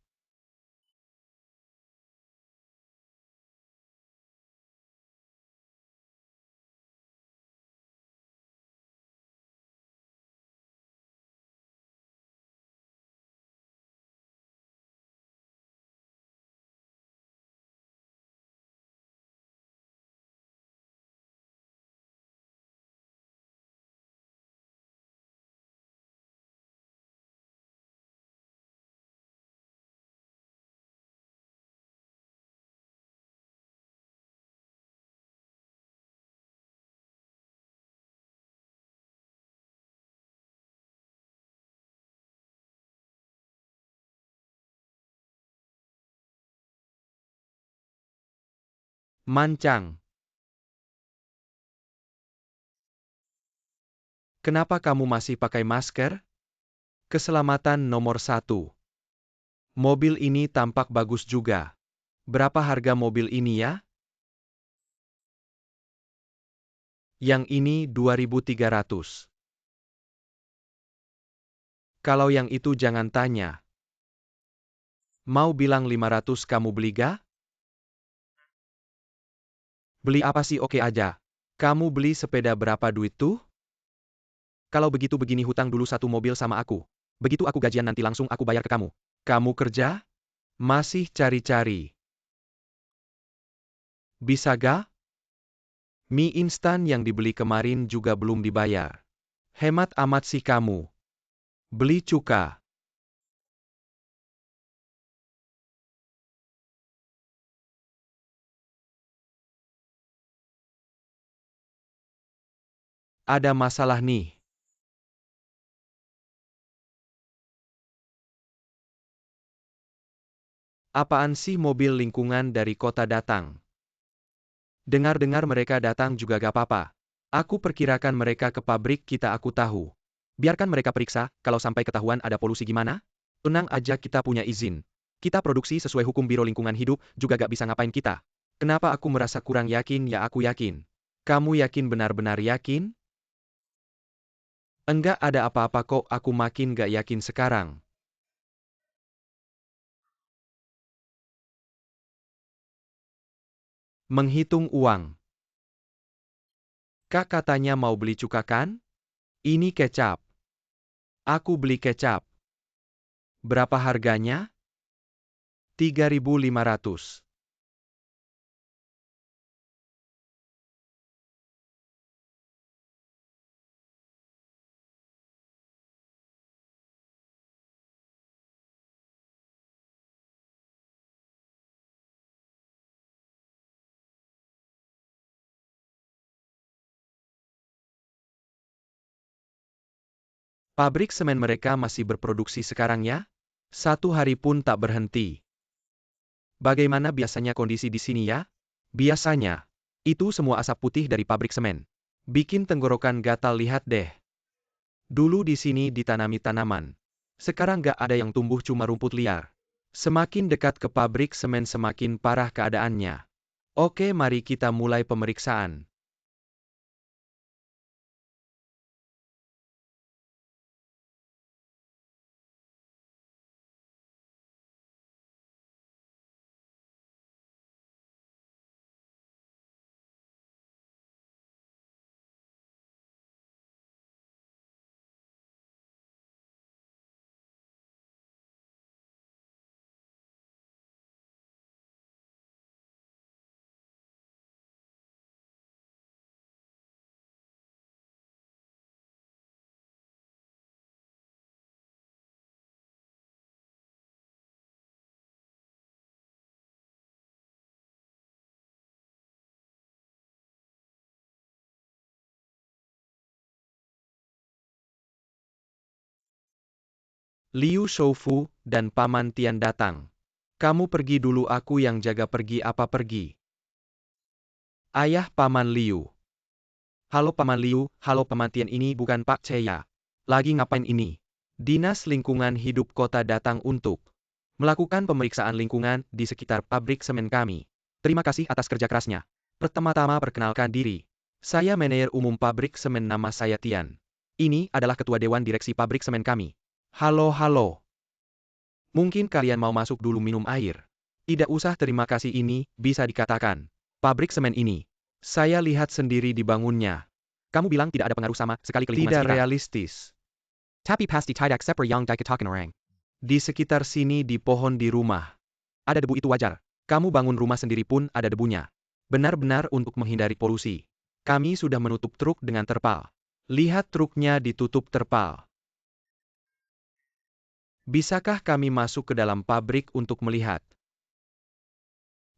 Mancang. Kenapa kamu masih pakai masker? Keselamatan nomor 1. Mobil ini tampak bagus juga. Berapa harga mobil ini ya? Yang ini 2.300. Kalau yang itu jangan tanya. Mau bilang 500, kamu beli ga? Beli apa sih, oke aja. Kamu beli sepeda berapa duit tuh? Kalau begitu begini, hutang dulu satu mobil sama aku. Begitu aku gajian nanti langsung aku bayar ke kamu. Kamu kerja? Masih cari-cari. Bisa ga? Mie instan yang dibeli kemarin juga belum dibayar. Hemat amat sih kamu. Beli cuka. Ada masalah nih. Apaan sih, mobil lingkungan dari kota datang? Dengar-dengar mereka datang juga gak apa-apa. Aku perkirakan mereka ke pabrik kita, aku tahu. Biarkan mereka periksa, kalau sampai ketahuan ada polusi gimana? Tenang aja, kita punya izin. Kita produksi sesuai hukum. Biro Lingkungan Hidup juga gak bisa ngapain kita. Kenapa aku merasa kurang yakin? Ya, aku yakin. Kamu yakin, benar-benar yakin? Enggak ada apa-apa kok, aku makin gak yakin sekarang. Menghitung uang. Kak katanya mau beli cuka kan? Ini kecap. Aku beli kecap. Berapa harganya? 3.500. Pabrik semen mereka masih berproduksi sekarang ya? 1 hari pun tak berhenti. Bagaimana biasanya kondisi di sini ya? Biasanya. Itu semua asap putih dari pabrik semen. Bikin tenggorokan gatal, lihat deh. Dulu di sini ditanami tanaman. Sekarang gak ada yang tumbuh, cuma rumput liar. Semakin dekat ke pabrik semen semakin parah keadaannya. Oke, mari kita mulai pemeriksaan. Liu Shoufu dan Paman Tian datang. Kamu pergi dulu, aku yang jaga. Pergi apa pergi? Ayah Paman Liu. Halo Paman Liu, halo Paman Tian, ini bukan Pak Cheya. Lagi ngapain ini? Dinas Lingkungan Hidup Kota datang untuk melakukan pemeriksaan lingkungan di sekitar pabrik semen kami. Terima kasih atas kerja kerasnya. Pertama-tama perkenalkan diri. Saya manajer umum pabrik semen, nama saya Tian. Ini adalah ketua dewan direksi pabrik semen kami. Halo. Mungkin kalian mau masuk dulu minum air. Tidak usah, terima kasih, ini bisa dikatakan pabrik semen ini saya lihat sendiri dibangunnya. Kamu bilang tidak ada pengaruh sama sekali ke lingkungan sekitar. Tidak realistis. Tapi pasti tidak seperti yang dikatakan orang. Di sekitar sini, di pohon, di rumah, ada debu, itu wajar. Kamu bangun rumah sendiri pun ada debunya. Benar-benar untuk menghindari polusi. Kami sudah menutup truk dengan terpal. Lihat, truknya ditutup terpal. Bisakah kami masuk ke dalam pabrik untuk melihat?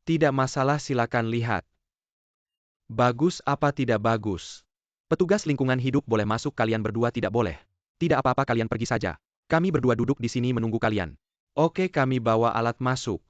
Tidak masalah, silakan lihat. Bagus apa tidak bagus? Petugas lingkungan hidup boleh masuk, kalian berdua tidak boleh. Tidak apa-apa, kalian pergi saja. Kami berdua duduk di sini menunggu kalian. Oke, kami bawa alat masuk.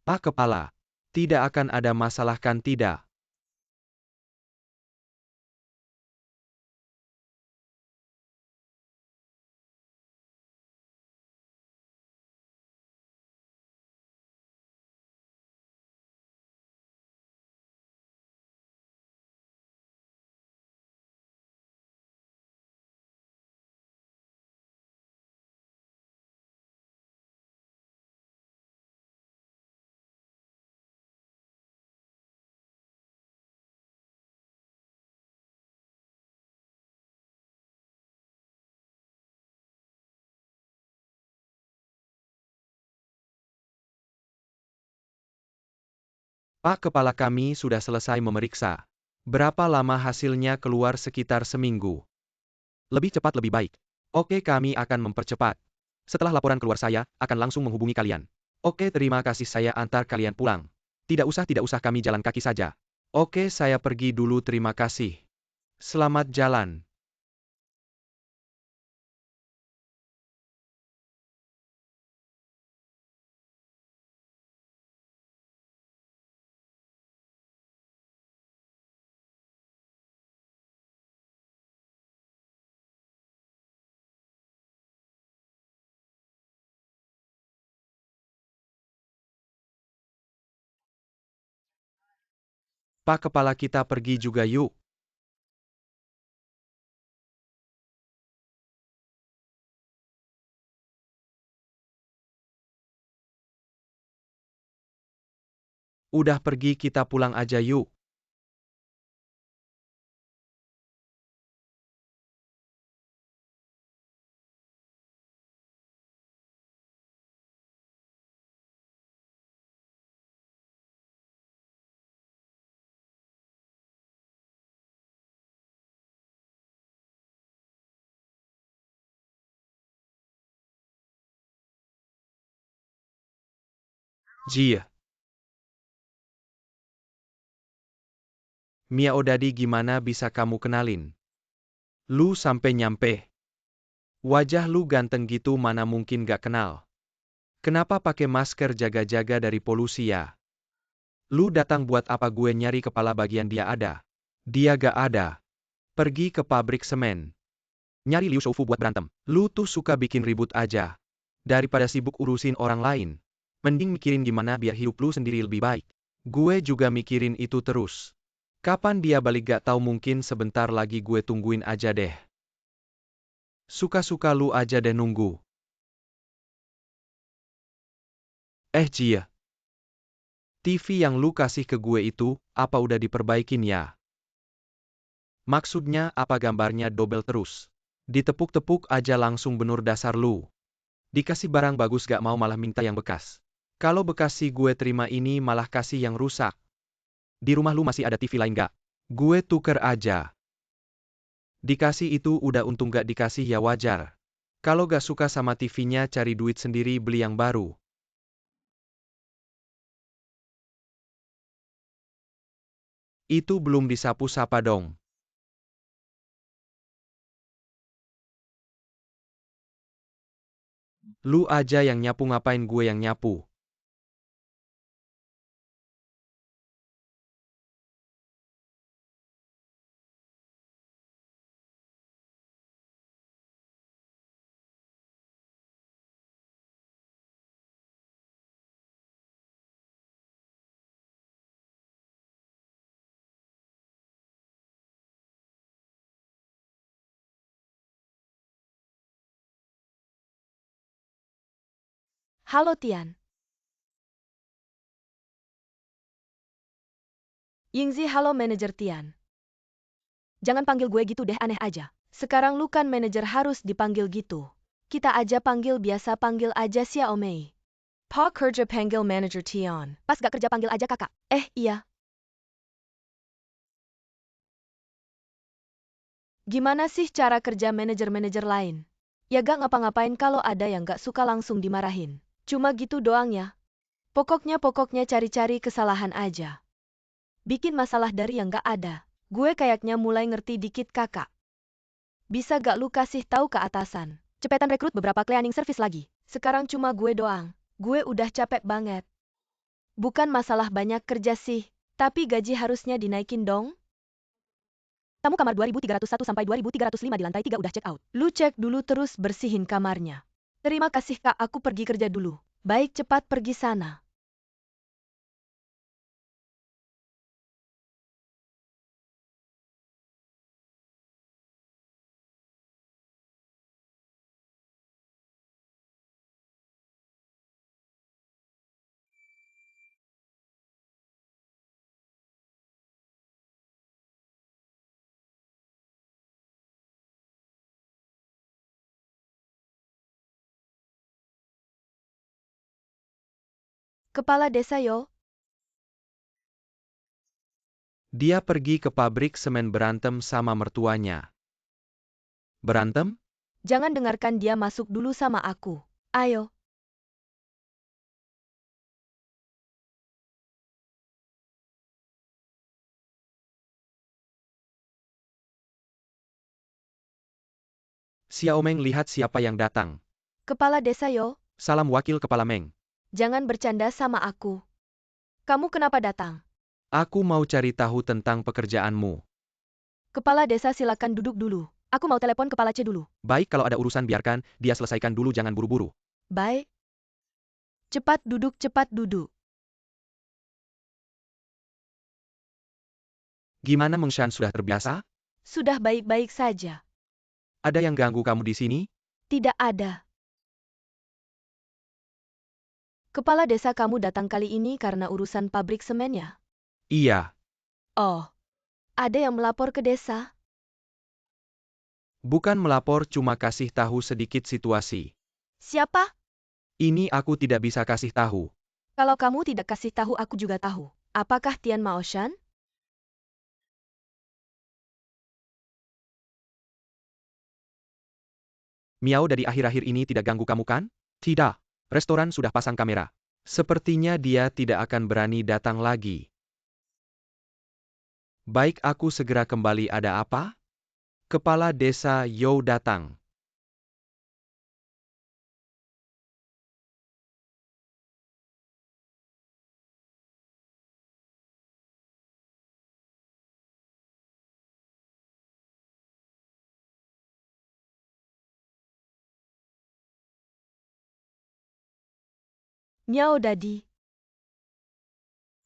Pak Kepala, tidak akan ada masalah kan, tidak? Pak Kepala, kami sudah selesai memeriksa. Berapa lama hasilnya keluar? Sekitar seminggu. Lebih cepat lebih baik. Oke, kami akan mempercepat. Setelah laporan keluar, saya akan langsung menghubungi kalian. Oke, terima kasih, saya antar kalian pulang. Tidak usah, kami jalan kaki saja. Oke, saya pergi dulu, terima kasih. Selamat jalan. Pak kepala kita pergi juga yuk. Udah pergi kita pulang aja yuk. Jia. Mia Odadi gimana bisa kamu kenalin? Lu sampai nyampe. Wajah lu ganteng gitu mana mungkin gak kenal. Kenapa pakai masker jaga-jaga dari polusi ya? Lu datang buat apa gue nyari kepala bagian dia ada? Dia gak ada. Pergi ke pabrik semen. Nyari Liu Shoufu buat berantem. Lu tuh suka bikin ribut aja. Daripada sibuk urusin orang lain. Mending mikirin gimana biar hidup lu sendiri lebih baik. Gue juga mikirin itu terus. Kapan dia balik gak tahu mungkin sebentar lagi gue tungguin aja deh. Suka-suka lu aja deh nunggu. Jia. TV yang lu kasih ke gue itu, apa udah diperbaikin ya? Maksudnya apa gambarnya dobel terus? Ditepuk-tepuk aja langsung benur dasar lu. Dikasih barang bagus gak mau malah minta yang bekas. Kalau bekas sih gue terima ini malah kasih yang rusak. Di rumah lu masih ada TV lain gak? Gue tuker aja. Dikasih itu udah untung gak dikasih ya wajar. Kalau gak suka sama TV-nya cari duit sendiri beli yang baru. Itu belum disapu-sapa dong. Lu aja yang nyapu ngapain gue yang nyapu. Halo Tian. Yingzi, halo manajer Tian. Jangan panggil gue gitu deh, aneh aja. Sekarang lu kan manajer harus dipanggil gitu. Kita aja panggil biasa, panggil aja Xiao Mei. Pa kerja panggil manajer Tian. Pas gak kerja panggil aja kakak. Iya. Gimana sih cara kerja manajer-manajer lain? Ya gak ngapa-ngapain, kalau ada yang gak suka langsung dimarahin. Cuma gitu doang ya. Pokoknya cari-cari kesalahan aja. Bikin masalah dari yang gak ada. Gue kayaknya mulai ngerti dikit kakak. Bisa gak lu kasih tahu ke atasan? Cepetan rekrut beberapa cleaning service lagi. Sekarang cuma gue doang. Gue udah capek banget. Bukan masalah banyak kerja sih, tapi gaji harusnya dinaikin dong. Tamu kamar 2301 sampai 2305 di lantai 3 udah check out. Lu cek dulu terus bersihin kamarnya. Terima kasih kak, aku pergi kerja dulu. Baik, cepat pergi sana. Kepala desa yo. Dia pergi ke pabrik semen berantem sama mertuanya. Berantem? Jangan dengarkan dia, masuk dulu sama aku. Ayo. Xiao Meng, lihat siapa yang datang. Kepala desa Yo, Salam Wakil Kepala Meng. jangan bercanda sama aku. Kamu kenapa datang? Aku mau cari tahu tentang pekerjaanmu. Kepala desa silakan duduk dulu. Aku mau telepon kepala C dulu. Baik, kalau ada urusan biarkan dia selesaikan dulu, jangan buru-buru. Baik. Cepat duduk, cepat duduk. Gimana Meng Shan, sudah terbiasa? Sudah baik-baik saja. Ada yang ganggu kamu di sini? Tidak ada. Kepala desa, kamu datang kali ini karena urusan pabrik semennya? Iya. Oh, ada yang melapor ke desa? Bukan melapor, cuma kasih tahu sedikit situasi. Siapa? Ini aku tidak bisa kasih tahu. Kalau kamu tidak kasih tahu, aku juga tahu. Apakah Tian Maoshan? Miao dari akhir-akhir ini tidak ganggu kamu kan? Tidak. Restoran sudah pasang kamera. Sepertinya dia tidak akan berani datang lagi. Baik, aku segera kembali. Ada apa? Kepala desa You datang. Miao Dadi.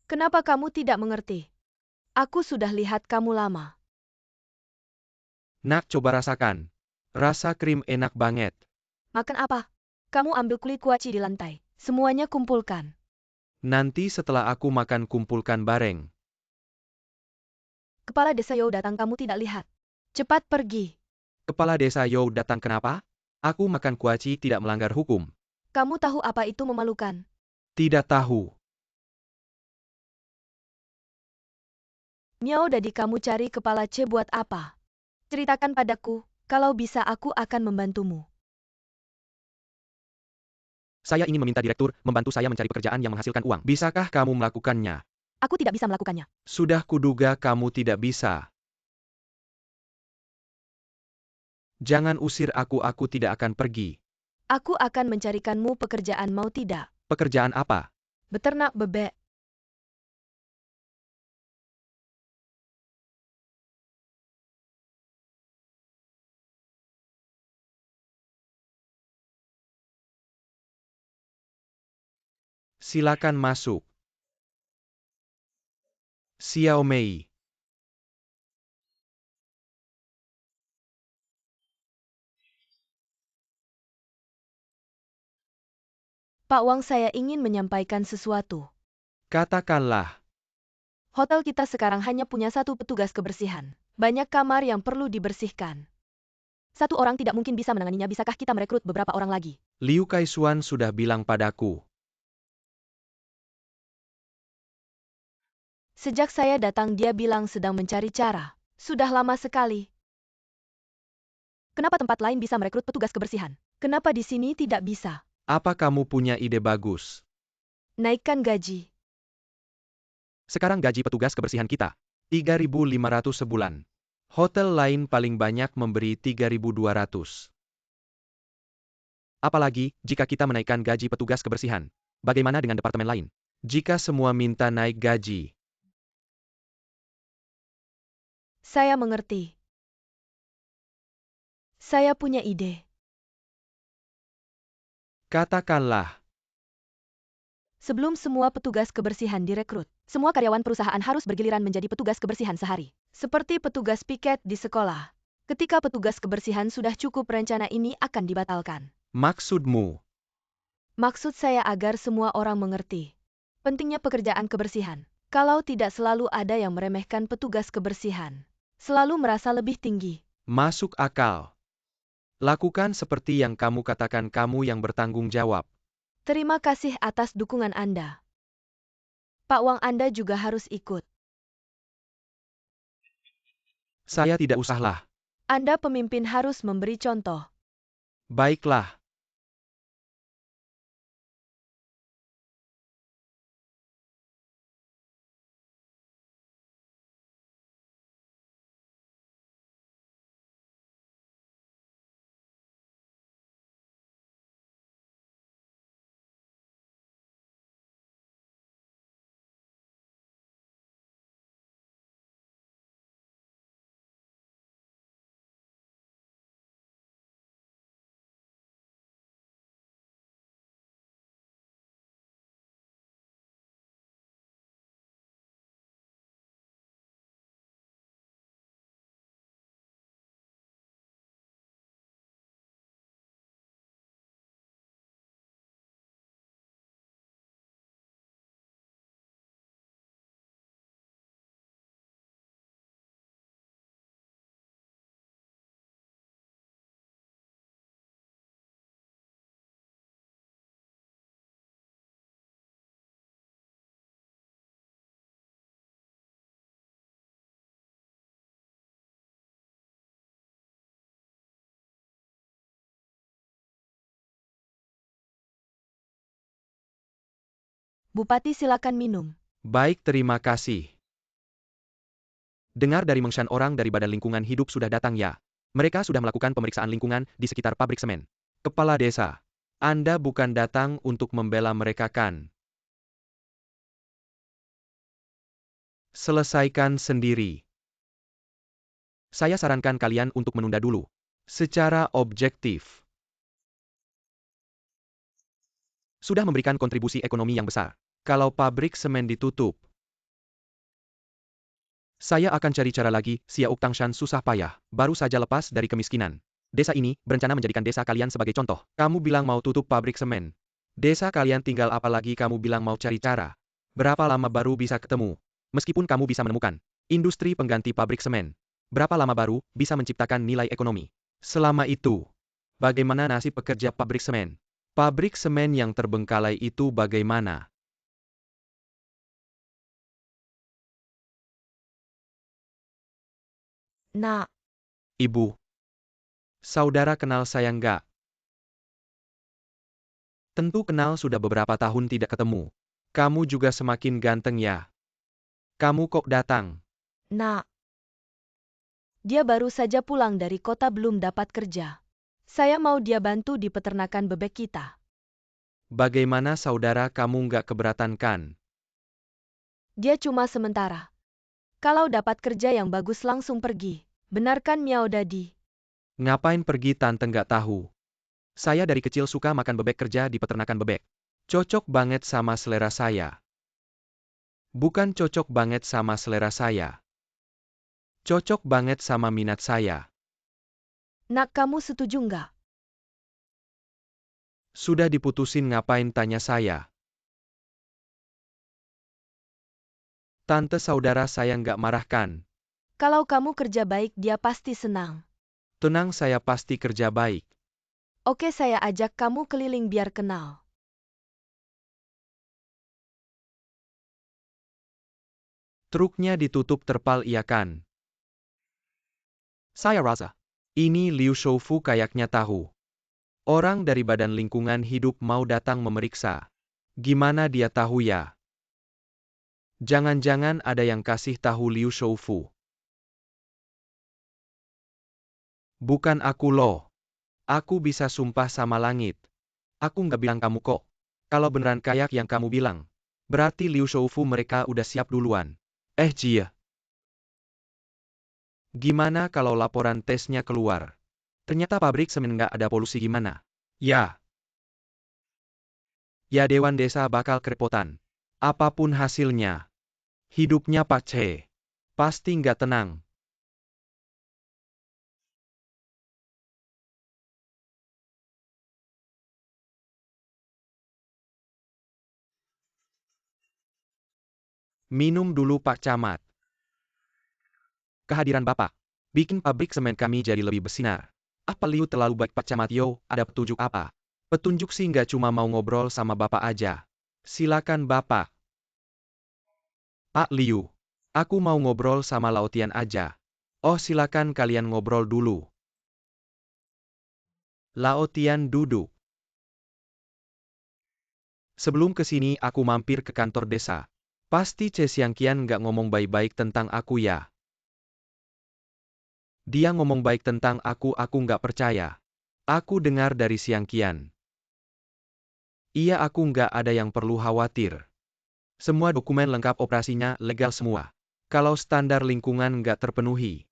Kenapa kamu tidak mengerti? Aku sudah lihat kamu lama. Nak, coba rasakan. Rasa krim enak banget. Makan apa? Kamu ambil kulit kuaci di lantai. Semuanya kumpulkan. Nanti setelah aku makan, kumpulkan bareng. Kepala desa Yo datang, kamu tidak lihat. Cepat pergi. Kepala desa You datang, kenapa? Aku makan kuaci tidak melanggar hukum. Kamu tahu apa itu memalukan? Tidak tahu. Miao Dadi, kamu cari kepala C buat apa? Ceritakan padaku, kalau bisa aku akan membantumu. Saya ingin meminta direktur membantu saya mencari pekerjaan yang menghasilkan uang. Bisakah kamu melakukannya? Aku tidak bisa melakukannya. Sudah kuduga kamu tidak bisa. Jangan usir aku tidak akan pergi. Aku akan mencarikanmu pekerjaan, mau tidak? Pekerjaan apa? Beternak bebek. Silakan masuk. Xiao Mei. Pak Wang, saya ingin menyampaikan sesuatu. Katakanlah. Hotel kita sekarang hanya punya satu petugas kebersihan. Banyak kamar yang perlu dibersihkan. Satu orang tidak mungkin bisa menanganinya, bisakah kita merekrut beberapa orang lagi? Liu Kaisuan sudah bilang padaku. Sejak saya datang dia bilang sedang mencari cara. Sudah lama sekali. Kenapa tempat lain bisa merekrut petugas kebersihan? Kenapa di sini tidak bisa? Apa kamu punya ide bagus? Naikkan gaji. Sekarang gaji petugas kebersihan kita 3.500 sebulan. Hotel lain paling banyak memberi 3.200. Apalagi, jika kita menaikkan gaji petugas kebersihan. Bagaimana dengan departemen lain? Jika semua minta naik gaji. Saya mengerti. Saya punya ide. Katakanlah. Sebelum semua petugas kebersihan direkrut, semua karyawan perusahaan harus bergiliran menjadi petugas kebersihan sehari. Seperti petugas piket di sekolah. Ketika petugas kebersihan sudah cukup, rencana ini akan dibatalkan. Maksudmu? Maksud saya agar semua orang mengerti pentingnya pekerjaan kebersihan. Kalau tidak, selalu ada yang meremehkan petugas kebersihan. Selalu merasa lebih tinggi. Masuk akal. Lakukan seperti yang kamu katakan, kamu yang bertanggung jawab. Terima kasih atas dukungan Anda. Pak Wang, Anda juga harus ikut. Saya tidak usahlah. Anda pemimpin harus memberi contoh. Baiklah. Bupati silakan minum. Baik, terima kasih. Dengar dari Mengshan, orang dari Badan Lingkungan Hidup sudah datang ya. Mereka sudah melakukan pemeriksaan lingkungan di sekitar pabrik semen. Kepala desa, Anda bukan datang untuk membela mereka kan? Selesaikan sendiri. Saya sarankan kalian untuk menunda dulu. Secara objektif. Sudah memberikan kontribusi ekonomi yang besar. Kalau pabrik semen ditutup, saya akan cari cara lagi. Xiao Tangshan susah payah, baru saja lepas dari kemiskinan. Desa ini berencana menjadikan desa kalian sebagai contoh. Kamu bilang mau tutup pabrik semen. Desa kalian tinggal apa lagi? Kamu bilang mau cari cara. Berapa lama baru bisa ketemu? Meskipun kamu bisa menemukan industri pengganti pabrik semen, berapa lama baru bisa menciptakan nilai ekonomi? Selama itu, bagaimana nasib pekerja pabrik semen? Pabrik semen yang terbengkalai itu bagaimana? Nak, Ibu, saudara kenal saya nggak? Tentu kenal, sudah beberapa tahun tidak ketemu. Kamu juga semakin ganteng ya. Kamu kok datang? nak. Dia baru saja pulang dari kota, belum dapat kerja. Saya mau dia bantu di peternakan bebek kita. Bagaimana saudara, kamu nggak keberatan kan? Dia cuma sementara. Kalau dapat kerja yang bagus langsung pergi. Benarkan Miao Dadi? Ngapain pergi? Tante nggak tahu. Saya dari kecil suka makan bebek, kerja di peternakan bebek. Cocok banget sama selera saya. Bukan cocok banget sama selera saya. Cocok banget sama minat saya. Nak, kamu setuju nggak? Sudah diputusin, ngapain tanya saya? Tante, saudara saya nggak marah kan? Kalau kamu kerja baik, dia pasti senang. Tenang, saya pasti kerja baik. Oke, saya ajak kamu keliling biar kenal. Truknya ditutup terpal, iya kan? Saya rasa. Ini Liu Shoufu kayaknya tahu. Orang dari Badan Lingkungan Hidup mau datang memeriksa. Gimana dia tahu ya? Jangan-jangan ada yang kasih tahu Liu Shoufu. Bukan aku loh. Aku bisa sumpah sama langit. Aku nggak bilang kamu kok. Kalau beneran kayak yang kamu bilang, berarti Liu Shoufu mereka udah siap duluan. Jia. Gimana kalau laporan tesnya keluar? Ternyata pabrik semen nggak ada polusi, gimana? Ya. Ya, Dewan Desa bakal kerepotan. Apapun hasilnya, hidupnya Pak Che pasti nggak tenang. Minum dulu Pak Camat. Kehadiran Bapak bikin pabrik semen kami jadi lebih bersinar. Apa Liu terlalu baik Pak Camat? Yo, ada petunjuk apa? Petunjuk sih nggak, cuma mau ngobrol sama Bapak aja. Silakan Bapak. Pak Liu, aku mau ngobrol sama Laotian aja. Oh, silakan kalian ngobrol dulu. Laotian duduk. Sebelum kesini aku mampir ke kantor desa. Pasti Che Xiangqian nggak ngomong baik-baik tentang aku ya. Dia ngomong baik tentang aku nggak percaya. Aku dengar dari Xiangqian. Iya, aku nggak ada yang perlu khawatir. Semua dokumen lengkap, operasinya legal semua. Kalau standar lingkungan nggak terpenuhi,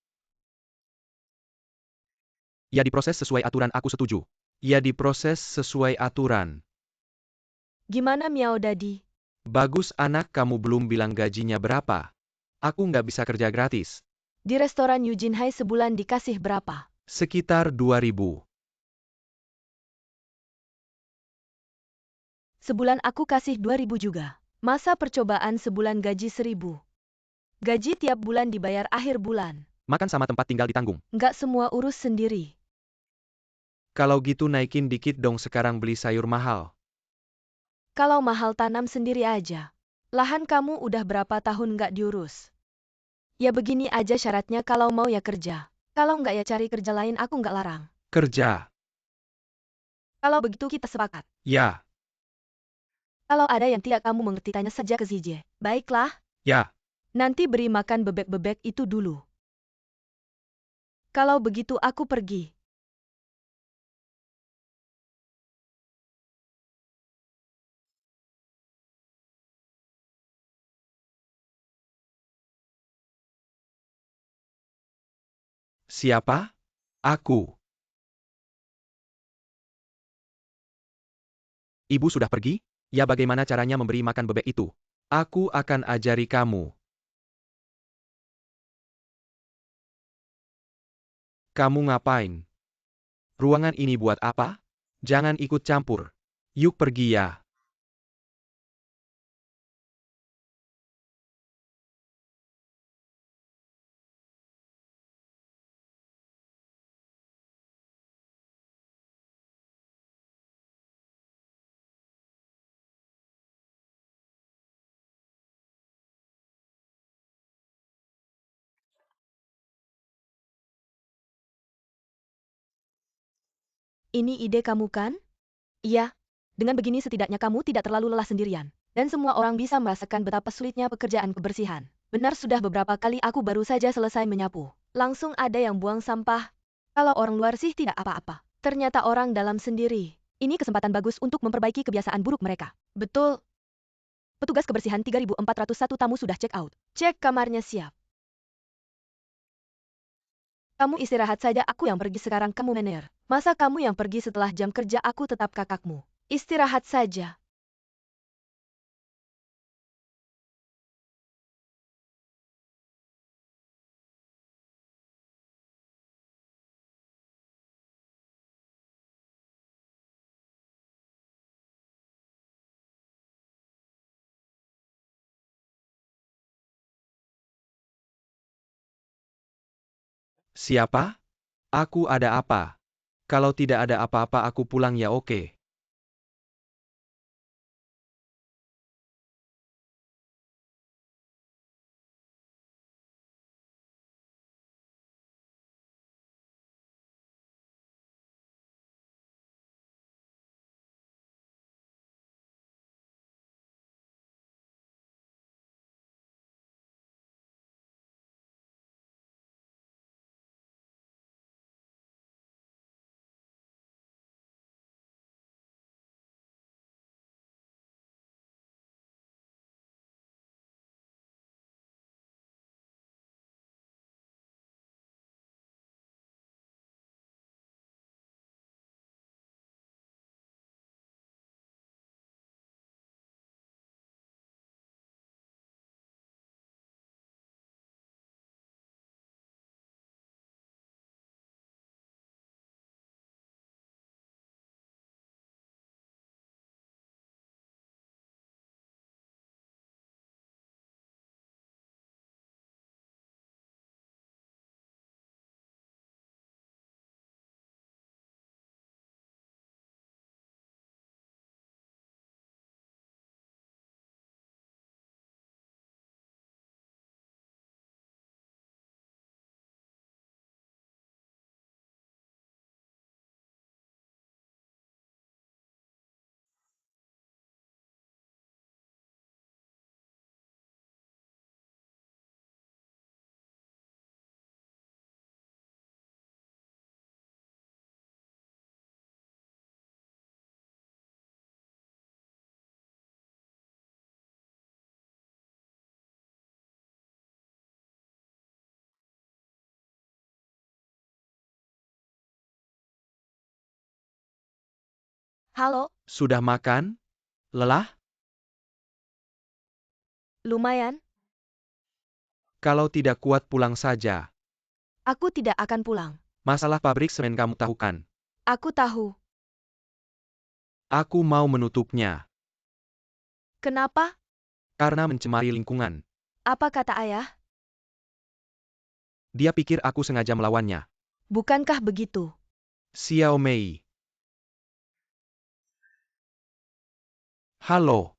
ya diproses sesuai aturan, aku setuju. Ya diproses sesuai aturan. Gimana Miao Dadi? Bagus anak, kamu belum bilang gajinya berapa. Aku nggak bisa kerja gratis. Di restoran Eugene Hai sebulan dikasih berapa? Sekitar 2.000. Sebulan aku kasih 2.000 juga. Masa percobaan sebulan gaji 1.000? Gaji tiap bulan dibayar akhir bulan. Makan sama tempat tinggal ditanggung. Nggak semua urus sendiri. Kalau gitu naikin dikit dong, sekarang beli sayur mahal. Kalau mahal tanam sendiri aja. Lahan kamu udah berapa tahun nggak diurus? Ya begini aja syaratnya, kalau mau ya kerja. Kalau nggak ya cari kerja lain, aku nggak larang. Kerja. Kalau begitu kita sepakat. Ya. Kalau ada yang tidak kamu mengerti, tanya saja ke Zije. Baiklah, Ya, nanti beri makan bebek-bebek itu dulu. Kalau begitu aku pergi. siapa? Aku. Ibu sudah pergi? Ya, bagaimana caranya memberi makan bebek itu? Aku akan ajari kamu. Kamu ngapain? Ruangan ini buat apa? Jangan ikut campur. Yuk pergi ya. Ini ide kamu kan? Iya. Dengan begini setidaknya kamu tidak terlalu lelah sendirian. Dan semua orang bisa merasakan betapa sulitnya pekerjaan kebersihan. Benar, sudah beberapa kali aku baru saja selesai menyapu. Langsung ada yang buang sampah. Kalau orang luar sih tidak apa-apa. Ternyata orang dalam sendiri. Ini kesempatan bagus untuk memperbaiki kebiasaan buruk mereka. Betul. Petugas kebersihan 3401 tamu sudah check out. Cek kamarnya siap. Kamu istirahat saja, aku yang pergi sekarang. Kamu mener. Masa kamu yang pergi setelah jam kerja? Aku tetap kakakmu. Istirahat saja. Siapa? Aku ada apa? Kalau tidak ada apa-apa aku pulang ya, oke. Halo, Sudah makan? Lelah? lumayan. Kalau tidak kuat pulang saja. Aku tidak akan pulang. Masalah pabrik semen kamu tahu kan? Aku tahu. Aku mau menutupnya. Kenapa? Karena mencemari lingkungan. Apa kata ayah? Dia pikir aku sengaja melawannya. Bukankah begitu? Xiao Mei. Halo.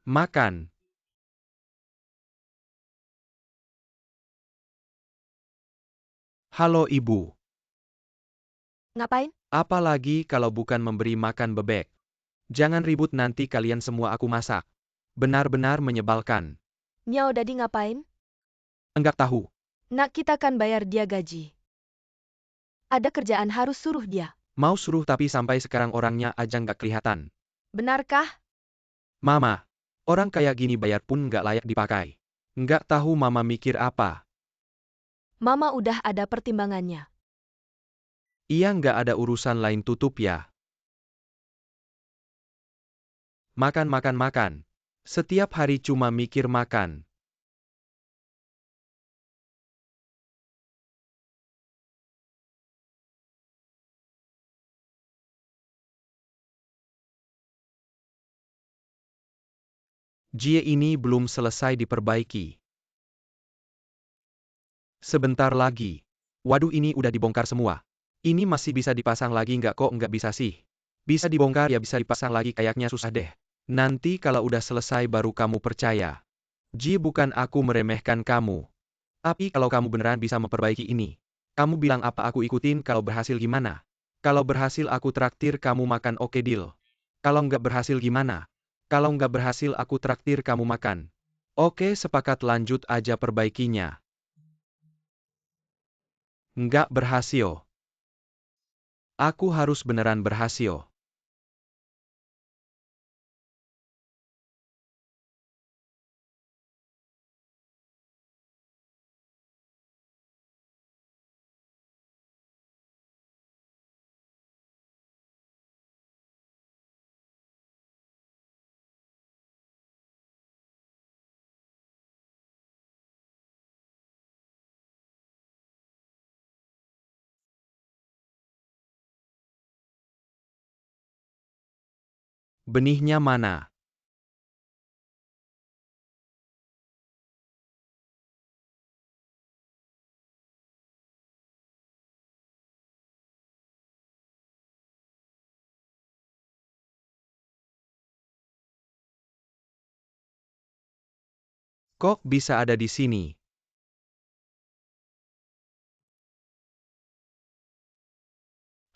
Makan. Halo ibu. Ngapain? Apalagi kalau bukan memberi makan bebek. Jangan ribut nanti kalian semua aku masak. Benar-benar menyebalkan. Miao Dadi ngapain? Enggak tahu. Nak kita kan bayar dia gaji. Ada kerjaan harus suruh dia. Mau suruh tapi sampai sekarang orangnya aja nggak kelihatan. Benarkah? Mama, orang kayak gini bayar pun nggak layak dipakai. Nggak tahu mama mikir apa. Mama udah ada pertimbangannya. Iya nggak ada urusan lain tutup ya. Makan makan makan. Setiap hari cuma mikir makan. Jie ini belum selesai diperbaiki. Sebentar lagi. Waduh ini udah dibongkar semua. Ini masih bisa dipasang lagi nggak kok nggak bisa sih. Bisa dibongkar ya bisa dipasang lagi kayaknya susah deh. Nanti kalau udah selesai baru kamu percaya. Ji bukan aku meremehkan kamu. Tapi kalau kamu beneran bisa memperbaiki ini. Kamu bilang apa aku ikutin kalau berhasil gimana? Kalau berhasil aku traktir kamu makan oke deal. Kalau nggak berhasil gimana? Kalau nggak berhasil aku traktir kamu makan. Oke sepakat lanjut aja perbaikinya. Nggak berhasil. Aku harus beneran berhasil. Benihnya mana? Kok bisa ada di sini?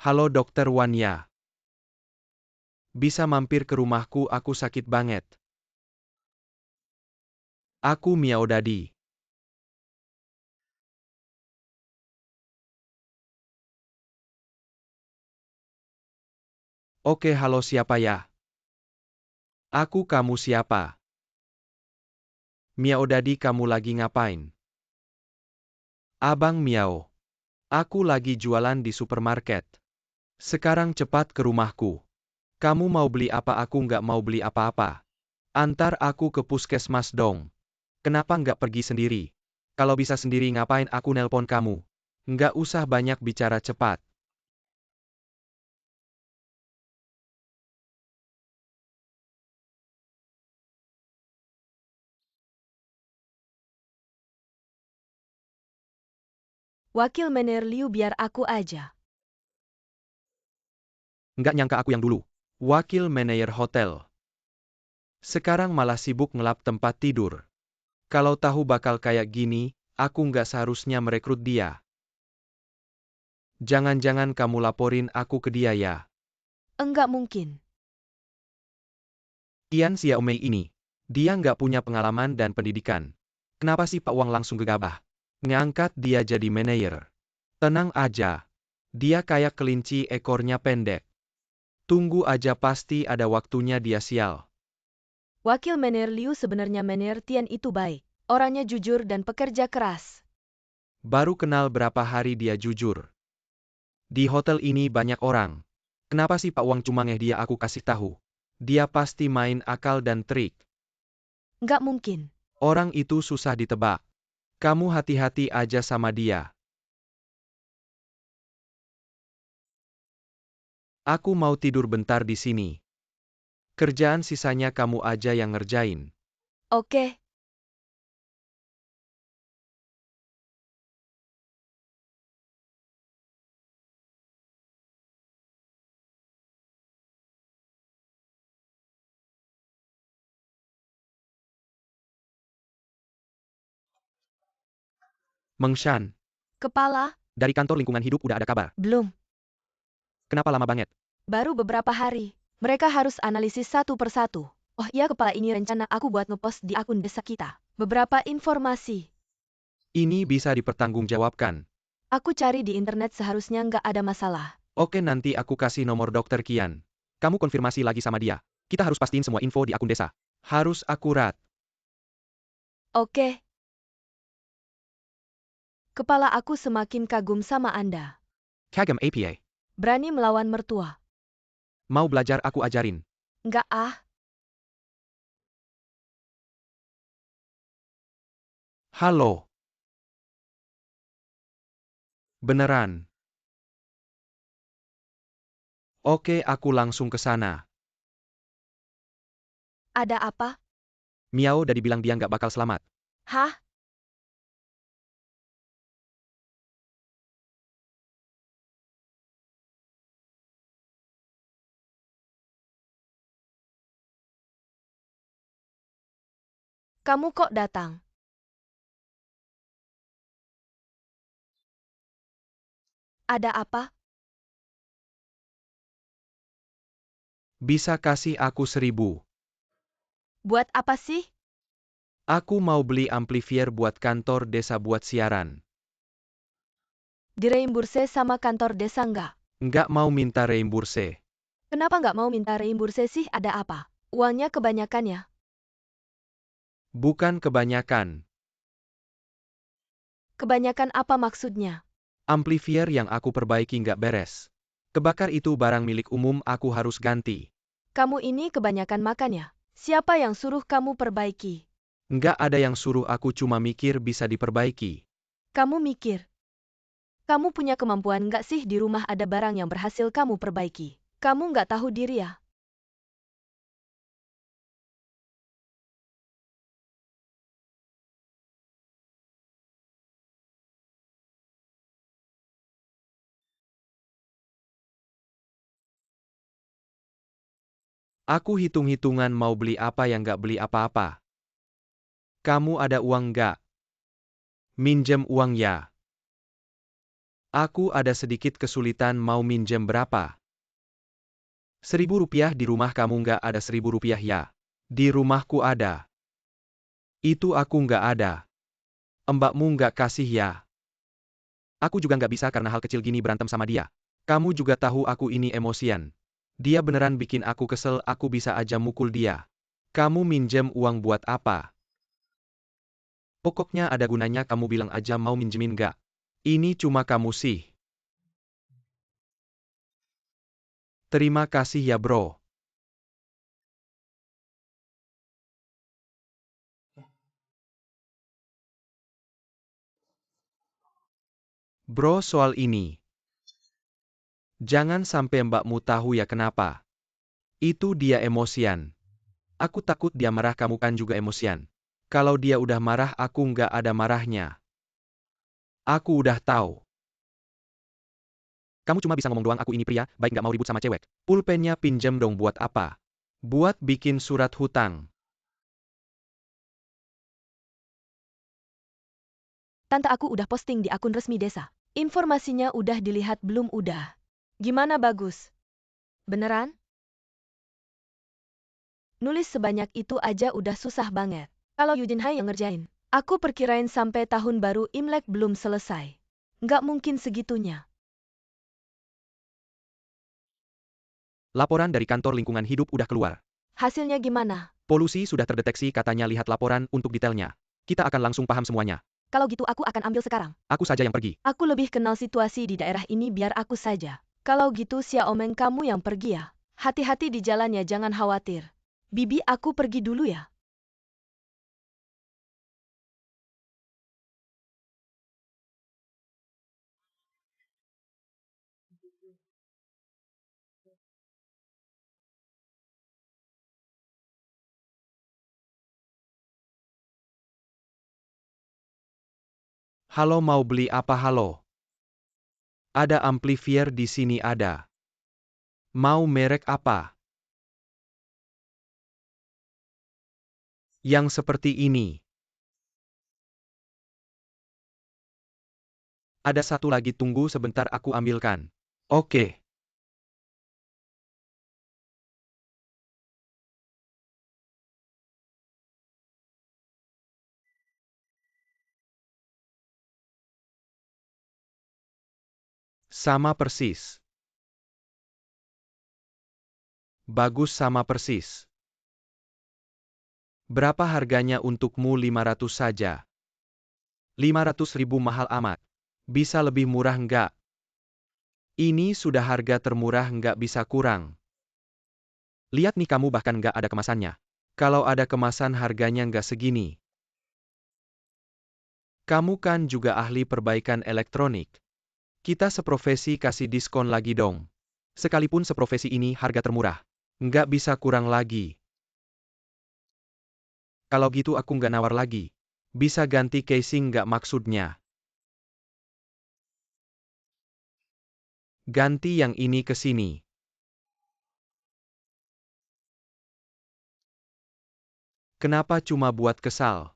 Halo Dokter Wanya. Bisa mampir ke rumahku aku sakit banget. Aku Miao Dadi. Oke halo siapa ya? Aku kamu siapa? Miao Dadi kamu lagi ngapain? Abang Miao. Aku lagi jualan di supermarket. Sekarang cepat ke rumahku. Kamu mau beli apa aku nggak mau beli apa-apa. Antar aku ke puskesmas dong. Kenapa nggak pergi sendiri? Kalau bisa sendiri ngapain aku nelpon kamu? Nggak usah banyak bicara cepat. Wakil Mener Liu biar aku aja. Nggak nyangka aku yang dulu. Wakil manajer hotel. Sekarang malah sibuk ngelap tempat tidur. Kalau tahu bakal kayak gini, aku nggak seharusnya merekrut dia. Jangan-jangan kamu laporin aku ke dia ya. Enggak mungkin. Ian Xiaomei ini. Dia nggak punya pengalaman dan pendidikan. Kenapa sih Pak Wang langsung gegabah? Ngangkat dia jadi manajer. Tenang aja. Dia kayak kelinci ekornya pendek. Tunggu aja pasti ada waktunya dia sial. Wakil Mener Liu sebenarnya Mener Tian itu baik. Orangnya jujur dan pekerja keras. Baru kenal berapa hari dia jujur. Di hotel ini banyak orang. Kenapa sih Pak Wang cuma ngeh dia aku kasih tahu? Dia pasti main akal dan trik. Enggak mungkin. Orang itu susah ditebak. Kamu hati-hati aja sama dia. Aku mau tidur bentar di sini. Kerjaan sisanya kamu aja yang ngerjain. Oke. Meng Shan, Kepala? dari kantor lingkungan hidup udah ada kabar. Belum. Kenapa lama banget? Baru beberapa hari. Mereka harus analisis satu persatu. Oh iya kepala, ini rencana aku buat ngepost di akun desa kita. Beberapa informasi. Ini bisa dipertanggungjawabkan. Aku cari di internet, seharusnya nggak ada masalah. Oke, nanti aku kasih nomor dokter Kian. Kamu konfirmasi lagi sama dia. Kita harus pastiin semua info di akun desa. Harus akurat. Oke. Kepala, aku semakin kagum sama Anda. Kagam APA. Berani melawan mertua. Mau belajar aku ajarin. Nggak ah. Halo. Beneran. Oke, aku langsung ke sana. Ada apa? Miao udah dibilang dia nggak bakal selamat. Hah? Kamu kok datang? Ada apa? Bisa kasih aku 1.000. Buat apa sih? Aku mau beli amplifier buat kantor desa buat siaran. Direimburse sama kantor desa nggak? Nggak mau minta reimburse. Kenapa nggak mau minta reimburse sih? Ada apa? Uangnya kebanyakan ya? Bukan kebanyakan. Kebanyakan apa maksudnya? Amplifier yang aku perbaiki nggak beres. Kebakar, itu barang milik umum, aku harus ganti. Kamu ini kebanyakan makan ya? Siapa yang suruh kamu perbaiki? Nggak ada yang suruh, aku cuma mikir bisa diperbaiki. Kamu mikir. Kamu punya kemampuan nggak sih, di rumah ada barang yang berhasil kamu perbaiki? Kamu nggak tahu diri ya? Aku hitung-hitungan mau beli apa yang nggak beli apa-apa. Kamu ada uang nggak? Minjem uang ya. Aku ada sedikit kesulitan, mau minjem berapa? 1.000 rupiah. Di rumah kamu nggak ada 1.000 rupiah ya? Di rumahku ada. Itu aku nggak ada. Mbakmu nggak kasih ya? Aku juga nggak bisa karena hal kecil gini berantem sama dia. Kamu juga tahu aku ini emosian. Dia beneran bikin aku kesel, aku bisa aja mukul dia. Kamu minjem uang buat apa? Pokoknya ada gunanya, kamu bilang aja mau minjemin nggak? Ini cuma kamu sih. Terima kasih ya bro. Bro, soal ini. Jangan sampai mbakmu tahu ya. Kenapa? Itu dia emosian. Aku takut dia marah, kamu kan juga emosian. Kalau dia udah marah, aku nggak ada marahnya. Aku udah tahu. Kamu cuma bisa ngomong doang, aku ini pria, baik nggak mau ribut sama cewek. Pulpennya pinjem dong, buat apa? Buat bikin surat hutang. Tante, aku udah posting di akun resmi desa. Informasinya udah dilihat belum? Udah. Gimana, bagus? Beneran? Nulis sebanyak itu aja udah susah banget. Kalau Yujin Hai yang ngerjain, aku perkirain sampai tahun baru Imlek belum selesai. Nggak mungkin segitunya. Laporan dari kantor lingkungan hidup udah keluar. Hasilnya gimana? Polusi sudah terdeteksi katanya, lihat laporan untuk detailnya. Kita akan langsung paham semuanya. Kalau gitu aku akan ambil sekarang. Aku saja yang pergi. Aku lebih kenal situasi di daerah ini, biar aku saja. Kalau gitu Xiaomeng kamu yang pergi ya. Hati-hati di jalan ya, jangan khawatir. Bibi, aku pergi dulu ya. Halo, mau beli apa? Halo. Ada amplifier di sini ada. Mau merek apa? Yang seperti ini. Ada satu lagi, tunggu sebentar, aku ambilkan. Oke. Sama persis. Bagus, sama persis. Berapa harganya untukmu? 500 saja. 500.000 mahal amat. Bisa lebih murah enggak? Ini sudah harga termurah, enggak bisa kurang. Lihat nih kamu, bahkan enggak ada kemasannya. Kalau ada kemasan harganya enggak segini. Kamu kan juga ahli perbaikan elektronik. Kita seprofesi, kasih diskon lagi dong. Sekalipun seprofesi ini harga termurah. Enggak bisa kurang lagi. Kalau gitu aku nggak nawar lagi. Bisa ganti casing nggak maksudnya? Ganti yang ini ke sini. Kenapa cuma buat kesal?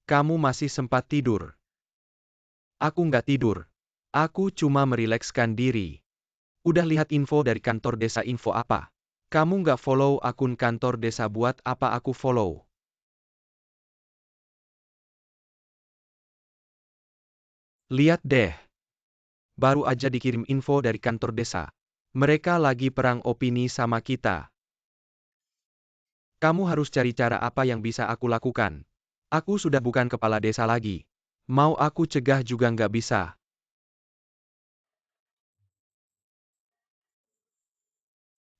Kamu masih sempat tidur. Aku nggak tidur. Aku cuma merilekskan diri. Udah lihat info dari kantor desa? Info apa? Kamu nggak follow akun kantor desa, buat apa aku follow? Lihat deh. Baru aja dikirim info dari kantor desa. Mereka lagi perang opini sama kita. Kamu harus cari cara apa yang bisa aku lakukan. Aku sudah bukan kepala desa lagi. Mau aku cegah juga nggak bisa.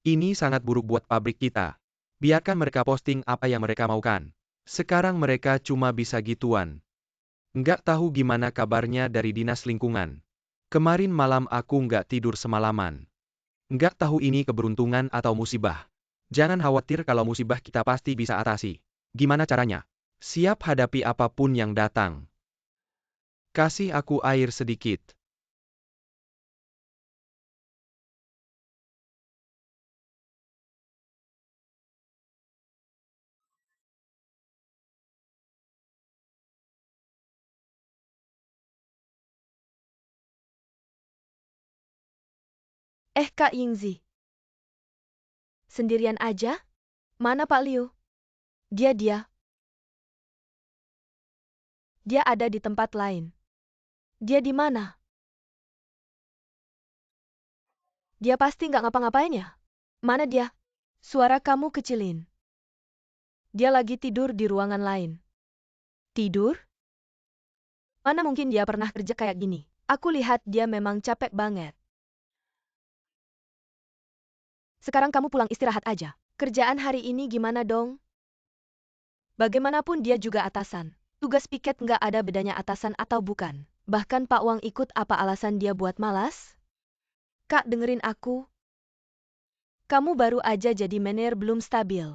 Ini sangat buruk buat pabrik kita. Biarkan mereka posting apa yang mereka maukan. Sekarang mereka cuma bisa gituan. Nggak tahu gimana kabarnya dari dinas lingkungan. Kemarin malam aku nggak tidur semalaman. Nggak tahu ini keberuntungan atau musibah. Jangan khawatir, kalau musibah kita pasti bisa atasi. Gimana caranya? Siap hadapi apapun yang datang. Kasih aku air sedikit. Kak Yingzi. Sendirian aja? Mana Pak Liu? Dia. Dia ada di tempat lain. Dia di mana? Dia pasti nggak ngapa-ngapain ya? Mana dia? Suara kamu kecilin. Dia lagi tidur di ruangan lain. Tidur? Mana mungkin dia pernah kerja kayak gini? Aku lihat dia memang capek banget. Sekarang kamu pulang istirahat aja. Kerjaan hari ini gimana dong? Bagaimanapun dia juga atasan. Tugas piket nggak ada bedanya atasan atau bukan. Bahkan Pak Wang ikut, apa alasan dia buat malas? Kak, dengerin aku. Kamu baru aja jadi manajer, belum stabil.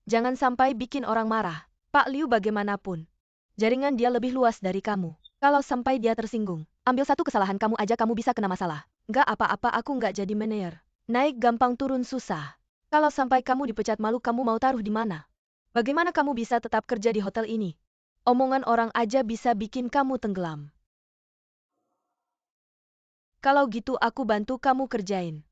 Jangan sampai bikin orang marah. Pak Liu bagaimanapun. Jaringan dia lebih luas dari kamu. Kalau sampai dia tersinggung, ambil satu kesalahan kamu aja kamu bisa kena masalah. Nggak apa-apa, aku nggak jadi manajer. Naik gampang, turun susah. Kalau sampai kamu dipecat, malu kamu mau taruh di mana? Bagaimana kamu bisa tetap kerja di hotel ini? Omongan orang aja bisa bikin kamu tenggelam. Kalau gitu aku bantu kamu kerjain.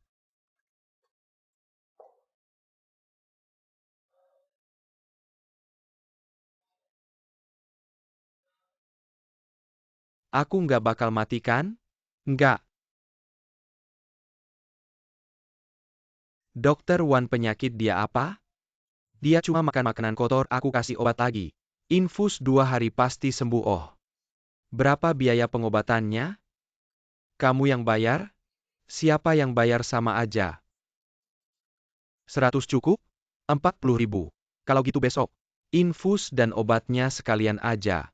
Aku nggak bakal mati kan? Nggak. Dokter Wan, penyakit dia apa? Dia cuma makan makanan kotor, aku kasih obat lagi. Infus 2 hari pasti sembuh. Oh. Berapa biaya pengobatannya? Kamu yang bayar? Siapa yang bayar sama aja? 100 cukup? 40.000. Kalau gitu besok. Infus dan obatnya sekalian aja.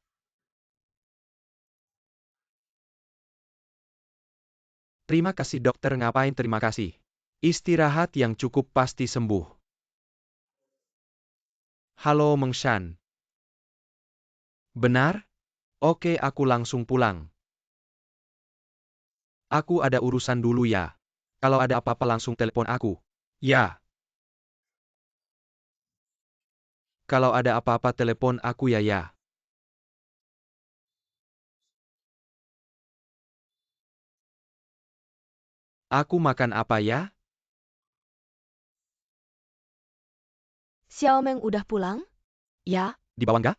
Terima kasih dokter. Ngapain terima kasih? Istirahat yang cukup pasti sembuh. Halo Meng Shan. Benar? Oke, aku langsung pulang. Aku ada urusan dulu ya. Kalau ada apa-apa langsung telepon aku. Ya. Kalau ada apa-apa telepon aku ya. Aku makan apa ya? Xiaomeng udah pulang? Ya. Di bawah nggak?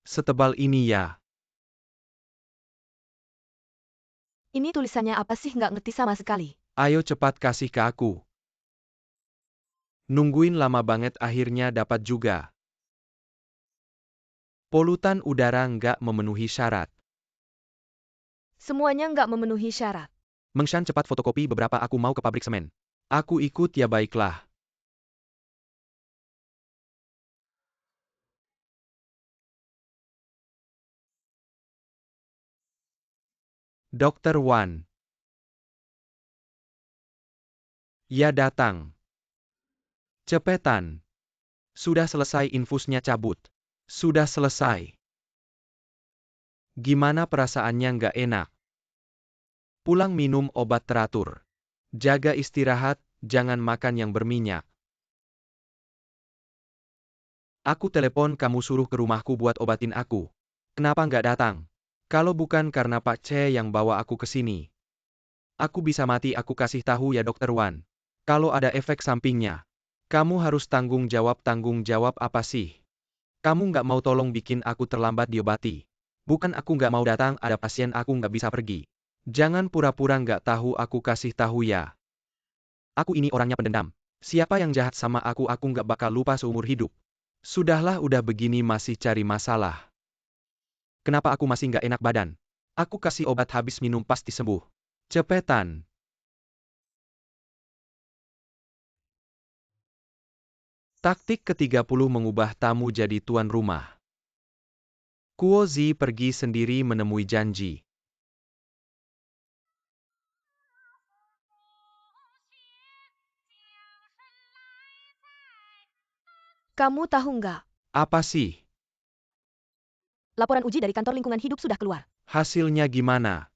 Setebal ini ya. Ini tulisannya apa sih, nggak ngerti sama sekali. Ayo cepat kasih ke aku. Nungguin lama banget akhirnya dapat juga. Polutan udara nggak memenuhi syarat. Semuanya nggak memenuhi syarat. Mengshan cepat fotokopi beberapa, aku mau ke pabrik semen. Aku ikut ya, baiklah. Dokter Wan. Ya datang. Cepetan. Sudah selesai infusnya, cabut. Sudah selesai. Gimana perasaannya, nggak enak? Pulang minum obat teratur. Jaga istirahat, jangan makan yang berminyak. Aku telepon kamu suruh ke rumahku buat obatin aku. Kenapa nggak datang? Kalau bukan karena Pak C yang bawa aku ke sini. Aku bisa mati, aku kasih tahu ya Dokter Wan. Kalau ada efek sampingnya, kamu harus tanggung jawab apa sih? Kamu nggak mau tolong bikin aku terlambat diobati. Bukan aku nggak mau datang, ada pasien aku nggak bisa pergi. Jangan pura-pura nggak tahu, aku kasih tahu ya. Aku ini orangnya pendendam. Siapa yang jahat sama aku nggak bakal lupa seumur hidup. Sudahlah, udah begini masih cari masalah. Kenapa aku masih nggak enak badan? Aku kasih obat, habis minum pasti sembuh. Cepetan. Taktik ke-30 mengubah tamu jadi tuan rumah. Kuo Zi pergi sendiri menemui Janji. Kamu tahu nggak? Apa sih? Laporan uji dari kantor lingkungan hidup sudah keluar. Hasilnya gimana?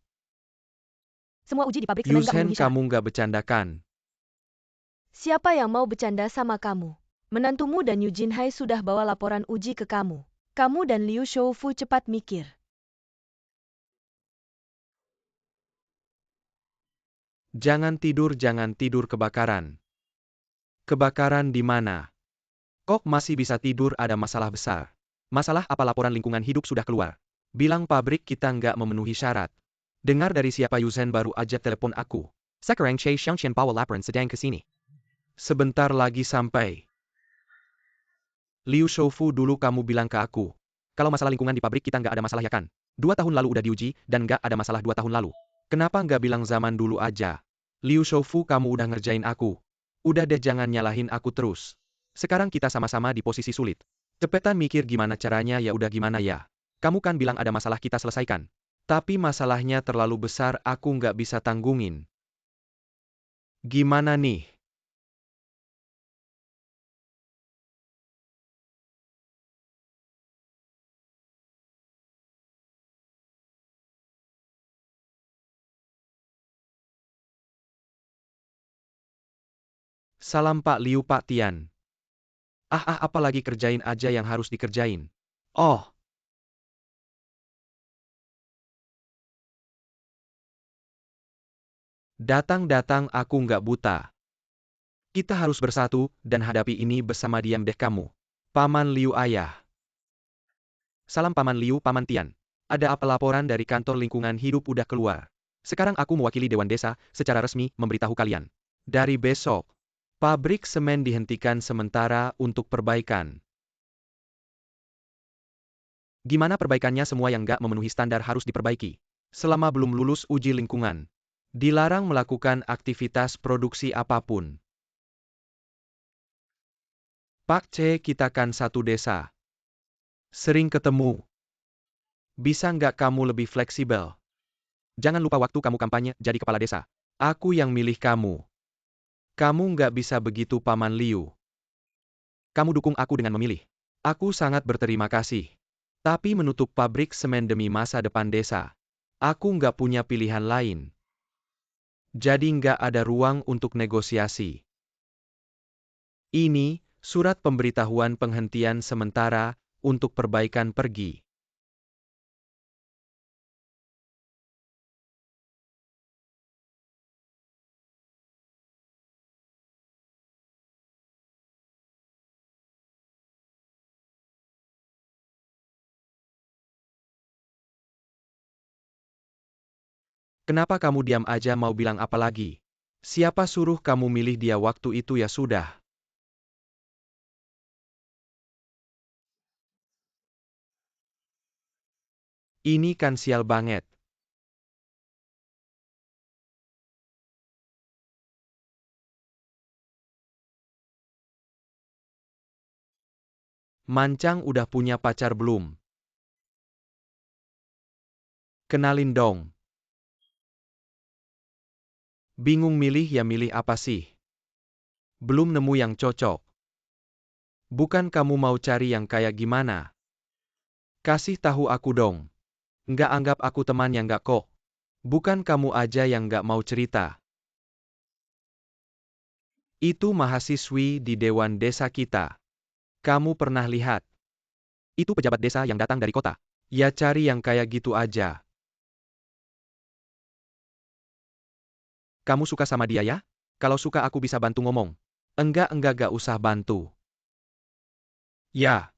Semua uji di pabrik semen nggak Yusen, memenuhi syarat. kamu nggak bercandakan. Siapa yang mau bercanda sama kamu? Menantumu dan Yu Jinhai sudah bawa laporan uji ke kamu. Kamu dan Liu Shoufu cepat mikir. Jangan tidur kebakaran. Kebakaran di mana? Kok masih bisa tidur, ada masalah besar. Masalah apa? Laporan lingkungan hidup sudah keluar. Bilang pabrik kita nggak memenuhi syarat. Dengar dari siapa? Yusen baru aja telepon aku. Sekarang Che Xiangqian bawa laporan sedang ke sini. Sebentar lagi sampai. Liu Shoufu, dulu kamu bilang ke aku. Kalau masalah lingkungan di pabrik kita nggak ada masalah ya kan? 2 tahun lalu udah diuji, dan nggak ada masalah 2 tahun lalu. Kenapa nggak bilang zaman dulu aja? Liu Shoufu, kamu udah ngerjain aku. Udah deh, jangan nyalahin aku terus. Sekarang kita sama-sama di posisi sulit. Cepetan mikir gimana caranya, ya udah gimana ya. Kamu kan bilang ada masalah, kita selesaikan. Tapi masalahnya terlalu besar, aku nggak bisa tanggungin. Gimana nih? Salam Pak Liu, Pak Tian. Apa lagi, kerjain aja yang harus dikerjain. Oh, datang-datang aku nggak buta. Kita harus bersatu, dan hadapi ini bersama. Diam deh kamu. Paman Liu, ayah. Salam Paman Liu, Paman Tian. Ada apa? Laporan dari kantor lingkungan hidup udah keluar. Sekarang aku mewakili Dewan Desa, secara resmi, memberitahu kalian. Dari besok, pabrik semen dihentikan sementara untuk perbaikan. Gimana perbaikannya? Semua yang nggak memenuhi standar harus diperbaiki. Selama belum lulus uji lingkungan, dilarang melakukan aktivitas produksi apapun. Pak C, kita kan satu desa. Sering ketemu. Bisa nggak kamu lebih fleksibel? Jangan lupa waktu kamu kampanye jadi kepala desa. Aku yang milih kamu. Kamu nggak bisa begitu, Paman Liu. Kamu dukung aku dengan memilih. Aku sangat berterima kasih. Tapi menutup pabrik semen demi masa depan desa. Aku nggak punya pilihan lain. Jadi nggak ada ruang untuk negosiasi. Ini, surat pemberitahuan penghentian sementara, untuk perbaikan pergi. Kenapa kamu diam aja mau bilang apa lagi? Siapa suruh kamu milih dia waktu itu ya sudah. Ini kan sial banget. Mancang udah punya pacar belum? Kenalin dong. Bingung milih ya milih apa sih? Belum nemu yang cocok. Bukan kamu mau cari yang kayak gimana? Kasih tahu aku dong. Nggak anggap aku teman yang nggak kok. Bukan kamu aja yang nggak mau cerita. Itu mahasiswi di Dewan Desa kita. Kamu pernah lihat? Itu pejabat desa yang datang dari kota. Ya cari yang kayak gitu aja. Kamu suka sama dia ya? Kalau suka aku bisa bantu ngomong. Enggak gak usah bantu. Ya.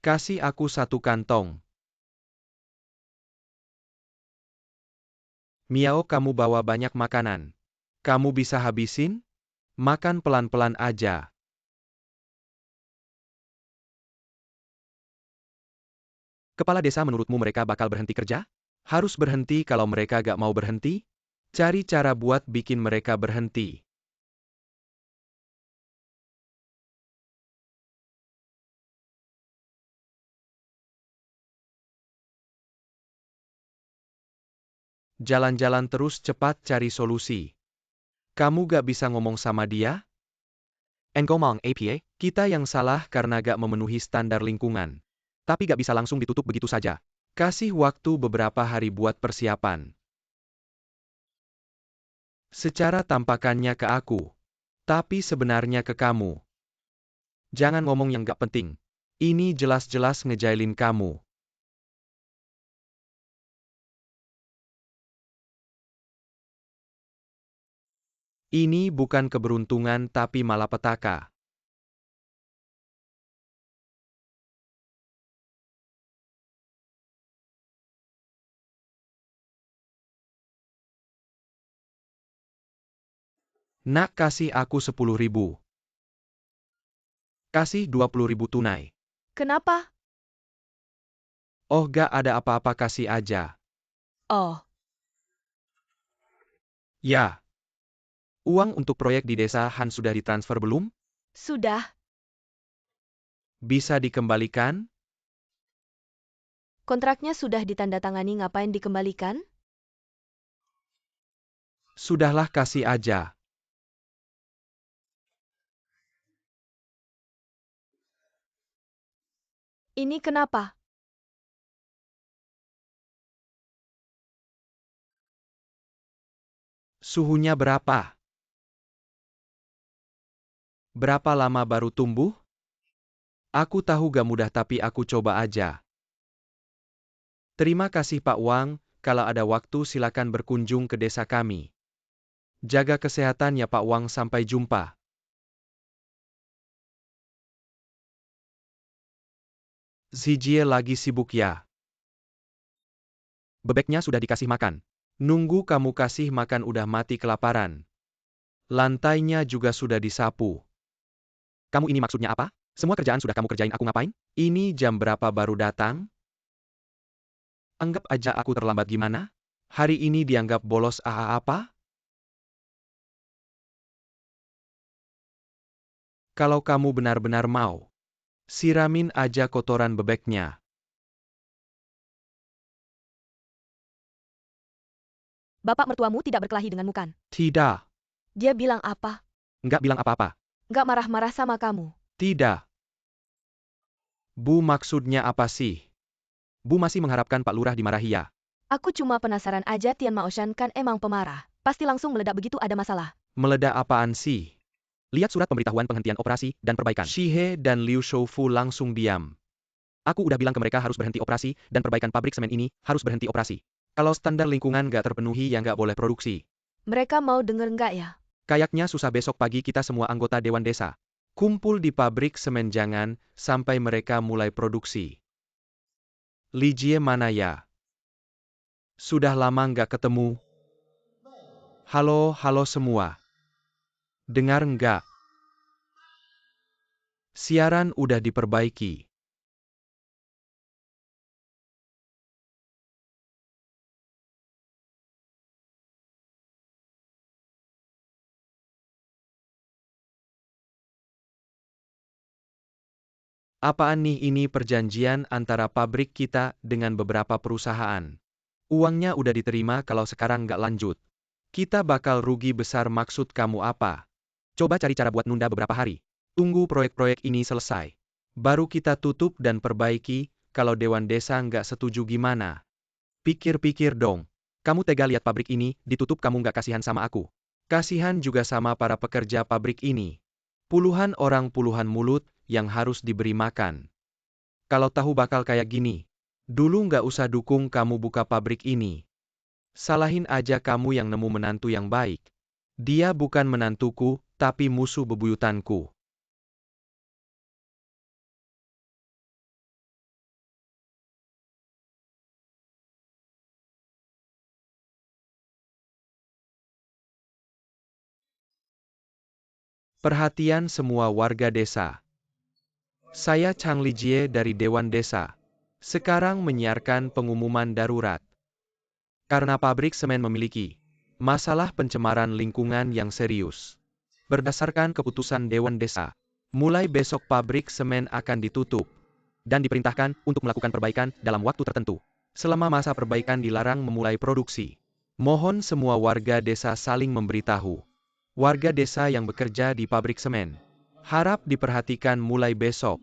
Kasih aku satu kantong. Miao, kamu bawa banyak makanan. Kamu bisa habisin? Makan pelan-pelan aja. Kepala desa menurutmu mereka bakal berhenti kerja? Harus berhenti kalau mereka gak mau berhenti? Cari cara buat bikin mereka berhenti. Jalan-jalan terus cepat cari solusi. Kamu gak bisa ngomong sama dia? Engkomong APA, Kita yang salah karena gak memenuhi standar lingkungan. tapi gak bisa langsung ditutup begitu saja. Kasih waktu beberapa hari buat persiapan. Secara tampakannya ke aku. Tapi sebenarnya ke kamu. Jangan ngomong yang gak penting. Ini jelas-jelas ngejailin kamu. Ini bukan keberuntungan tapi malapetaka. Nak, kasih aku 10.000. Kasih 20.000 tunai. Kenapa? Oh gak ada apa-apa, kasih aja. Oh, Ya. Uang untuk proyek di desa Han sudah ditransfer belum? sudah. Bisa dikembalikan? Kontraknya sudah ditandatangani, ngapain dikembalikan? Sudahlah, kasih aja. Ini kenapa? Suhunya berapa? Berapa lama baru tumbuh? Aku tahu gak mudah tapi aku coba aja. Terima kasih Pak Wang, kalau ada waktu silakan berkunjung ke desa kami. Jaga kesehatan ya Pak Wang, sampai jumpa. Zijie lagi sibuk ya? Bebeknya sudah dikasih makan. Nunggu kamu kasih makan udah mati kelaparan. Lantainya juga sudah disapu. Kamu ini maksudnya apa? Semua kerjaan sudah kamu kerjain, aku ngapain? Ini jam berapa baru datang? Anggap aja aku terlambat gimana? Hari ini dianggap bolos apa? Kalau kamu benar-benar mau, siramin aja kotoran bebeknya. Bapak mertuamu tidak berkelahi denganmu kan? Tidak. Dia bilang apa? Nggak bilang apa-apa. Nggak marah-marah sama kamu. Tidak. Bu, maksudnya apa sih? Bu masih mengharapkan Pak Lurah dimarahi ya? Aku cuma penasaran aja, Tian Maoshan kan emang pemarah. Pasti langsung meledak begitu ada masalah. Meledak apaan sih? Lihat surat pemberitahuan penghentian operasi dan perbaikan. Shihe dan Liu Shoufu langsung diam. Aku udah bilang ke mereka harus berhenti operasi, dan perbaikan pabrik semen ini harus berhenti operasi. Kalau standar lingkungan nggak terpenuhi ya nggak boleh produksi. Mereka mau denger nggak ya? Kayaknya susah. Besok pagi kita semua anggota Dewan Desa kumpul di pabrik semen, jangan sampai mereka mulai produksi. Li Jie mana ya? Sudah lama nggak ketemu. Halo, halo semua. Dengar nggak? Siaran udah diperbaiki. Apaan nih ini? Perjanjian antara pabrik kita dengan beberapa perusahaan. Uangnya udah diterima, kalau sekarang nggak lanjut, kita bakal rugi besar. Maksud kamu apa? Coba cari cara buat nunda beberapa hari. Tunggu proyek-proyek ini selesai. Baru kita tutup dan perbaiki. Kalau Dewan Desa nggak setuju gimana? Pikir-pikir dong. Kamu tega lihat pabrik ini ditutup, kamu nggak kasihan sama aku? Kasihan juga sama para pekerja pabrik ini. Puluhan orang, puluhan mulut yang harus diberi makan. Kalau tahu bakal kayak gini, dulu nggak usah dukung kamu buka pabrik ini. Salahin aja kamu yang nemu menantu yang baik. Dia bukan menantuku, tapi musuh bebuyutanku. Perhatian semua warga desa. Saya Chang Lijie dari Dewan Desa. Sekarang menyiarkan pengumuman darurat. Karena pabrik semen memiliki masalah pencemaran lingkungan yang serius. Berdasarkan keputusan Dewan Desa, mulai besok pabrik semen akan ditutup. Dan diperintahkan untuk melakukan perbaikan dalam waktu tertentu. Selama masa perbaikan dilarang memulai produksi. Mohon semua warga desa saling memberitahu. Warga desa yang bekerja di pabrik semen harap diperhatikan mulai besok.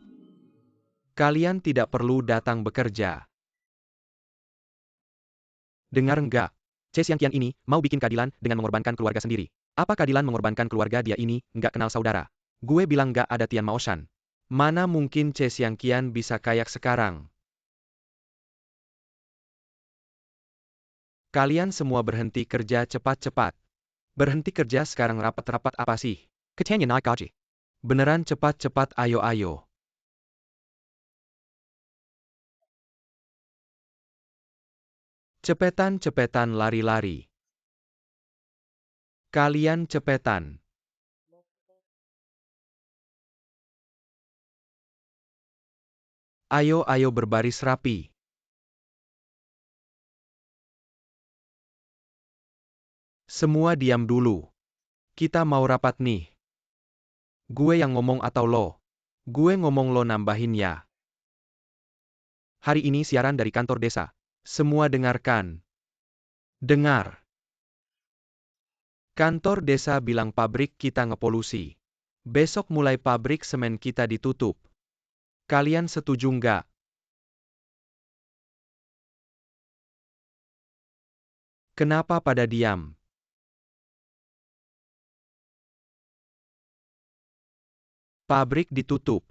Kalian tidak perlu datang bekerja. Dengar nggak? Che Xiangqian ini mau bikin keadilan dengan mengorbankan keluarga sendiri. Apa keadilan mengorbankan keluarga dia ini nggak kenal saudara? Gue bilang nggak ada Tian Maoshan. Mana mungkin Che Xiangqian bisa kayak sekarang? Kalian semua berhenti kerja cepat-cepat. Berhenti kerja sekarang. Rapat-rapat apa sih? Katanya naik gaji. Beneran cepat-cepat, ayo-ayo. Cepetan-cepetan, lari-lari. Kalian cepetan. Ayo-ayo berbaris rapi. Semua diam dulu. Kita mau rapat nih. Gue yang ngomong atau lo? Gue ngomong, lo nambahin ya. Hari ini siaran dari kantor desa. Semua dengarkan. Dengar. Kantor desa bilang pabrik kita ngepolusi. Besok mulai pabrik semen kita ditutup. Kalian setuju nggak? Kenapa pada diam? Pabrik ditutup.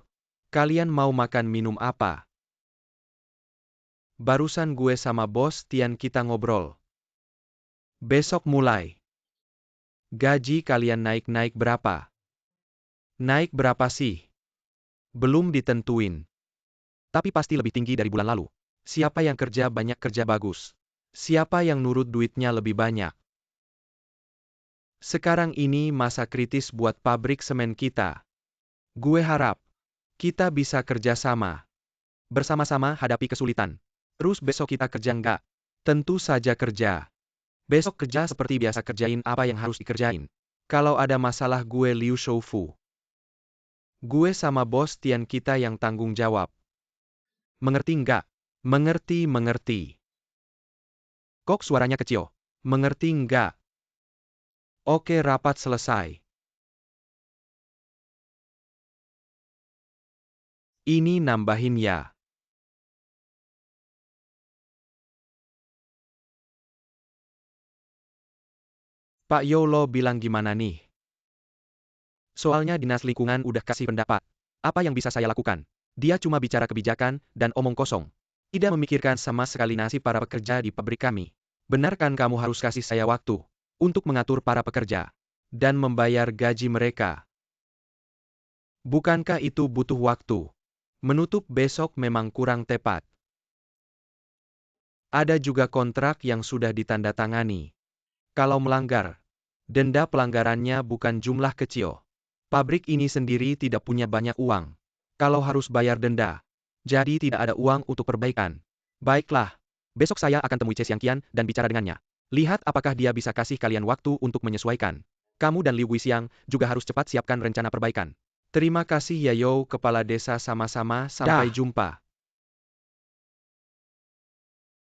Kalian mau makan minum apa? Barusan gue sama bos Tian kita ngobrol. Besok mulai. Gaji kalian naik-naik berapa? Naik berapa sih? Belum ditentuin. Tapi pasti lebih tinggi dari bulan lalu. Siapa yang kerja banyak, kerja bagus? Siapa yang nurut, duitnya lebih banyak? Sekarang ini masa kritis buat pabrik semen kita. Gue harap kita bisa kerja sama. Bersama-sama hadapi kesulitan. Terus besok kita kerja nggak? Tentu saja kerja. Besok kerja seperti biasa, kerjain apa yang harus dikerjain. Kalau ada masalah gue Liu Shoufu. Gue sama bos Tian kita yang tanggung jawab. Mengerti nggak? Mengerti. Kok suaranya kecil? Mengerti nggak? Oke, rapat selesai. Ini nambahin ya. Pak Yolo bilang gimana nih? Soalnya dinas lingkungan udah kasih pendapat. Apa yang bisa saya lakukan? Dia cuma bicara kebijakan dan omong kosong. Tidak memikirkan sama sekali nasib para pekerja di pabrik kami. Benar kan kamu harus kasih saya waktu untuk mengatur para pekerja dan membayar gaji mereka? Bukankah itu butuh waktu? Menutup besok memang kurang tepat. Ada juga kontrak yang sudah ditandatangani. Kalau melanggar, denda pelanggarannya bukan jumlah kecil. Pabrik ini sendiri tidak punya banyak uang. Kalau harus bayar denda, jadi tidak ada uang untuk perbaikan. Baiklah. Besok saya akan temui Che Xiangqian dan bicara dengannya. Lihat apakah dia bisa kasih kalian waktu untuk menyesuaikan. Kamu dan Liu Guixiang juga harus cepat siapkan rencana perbaikan. Terima kasih Yayo Kepala Desa, sama-sama, sampai Dah. jumpa.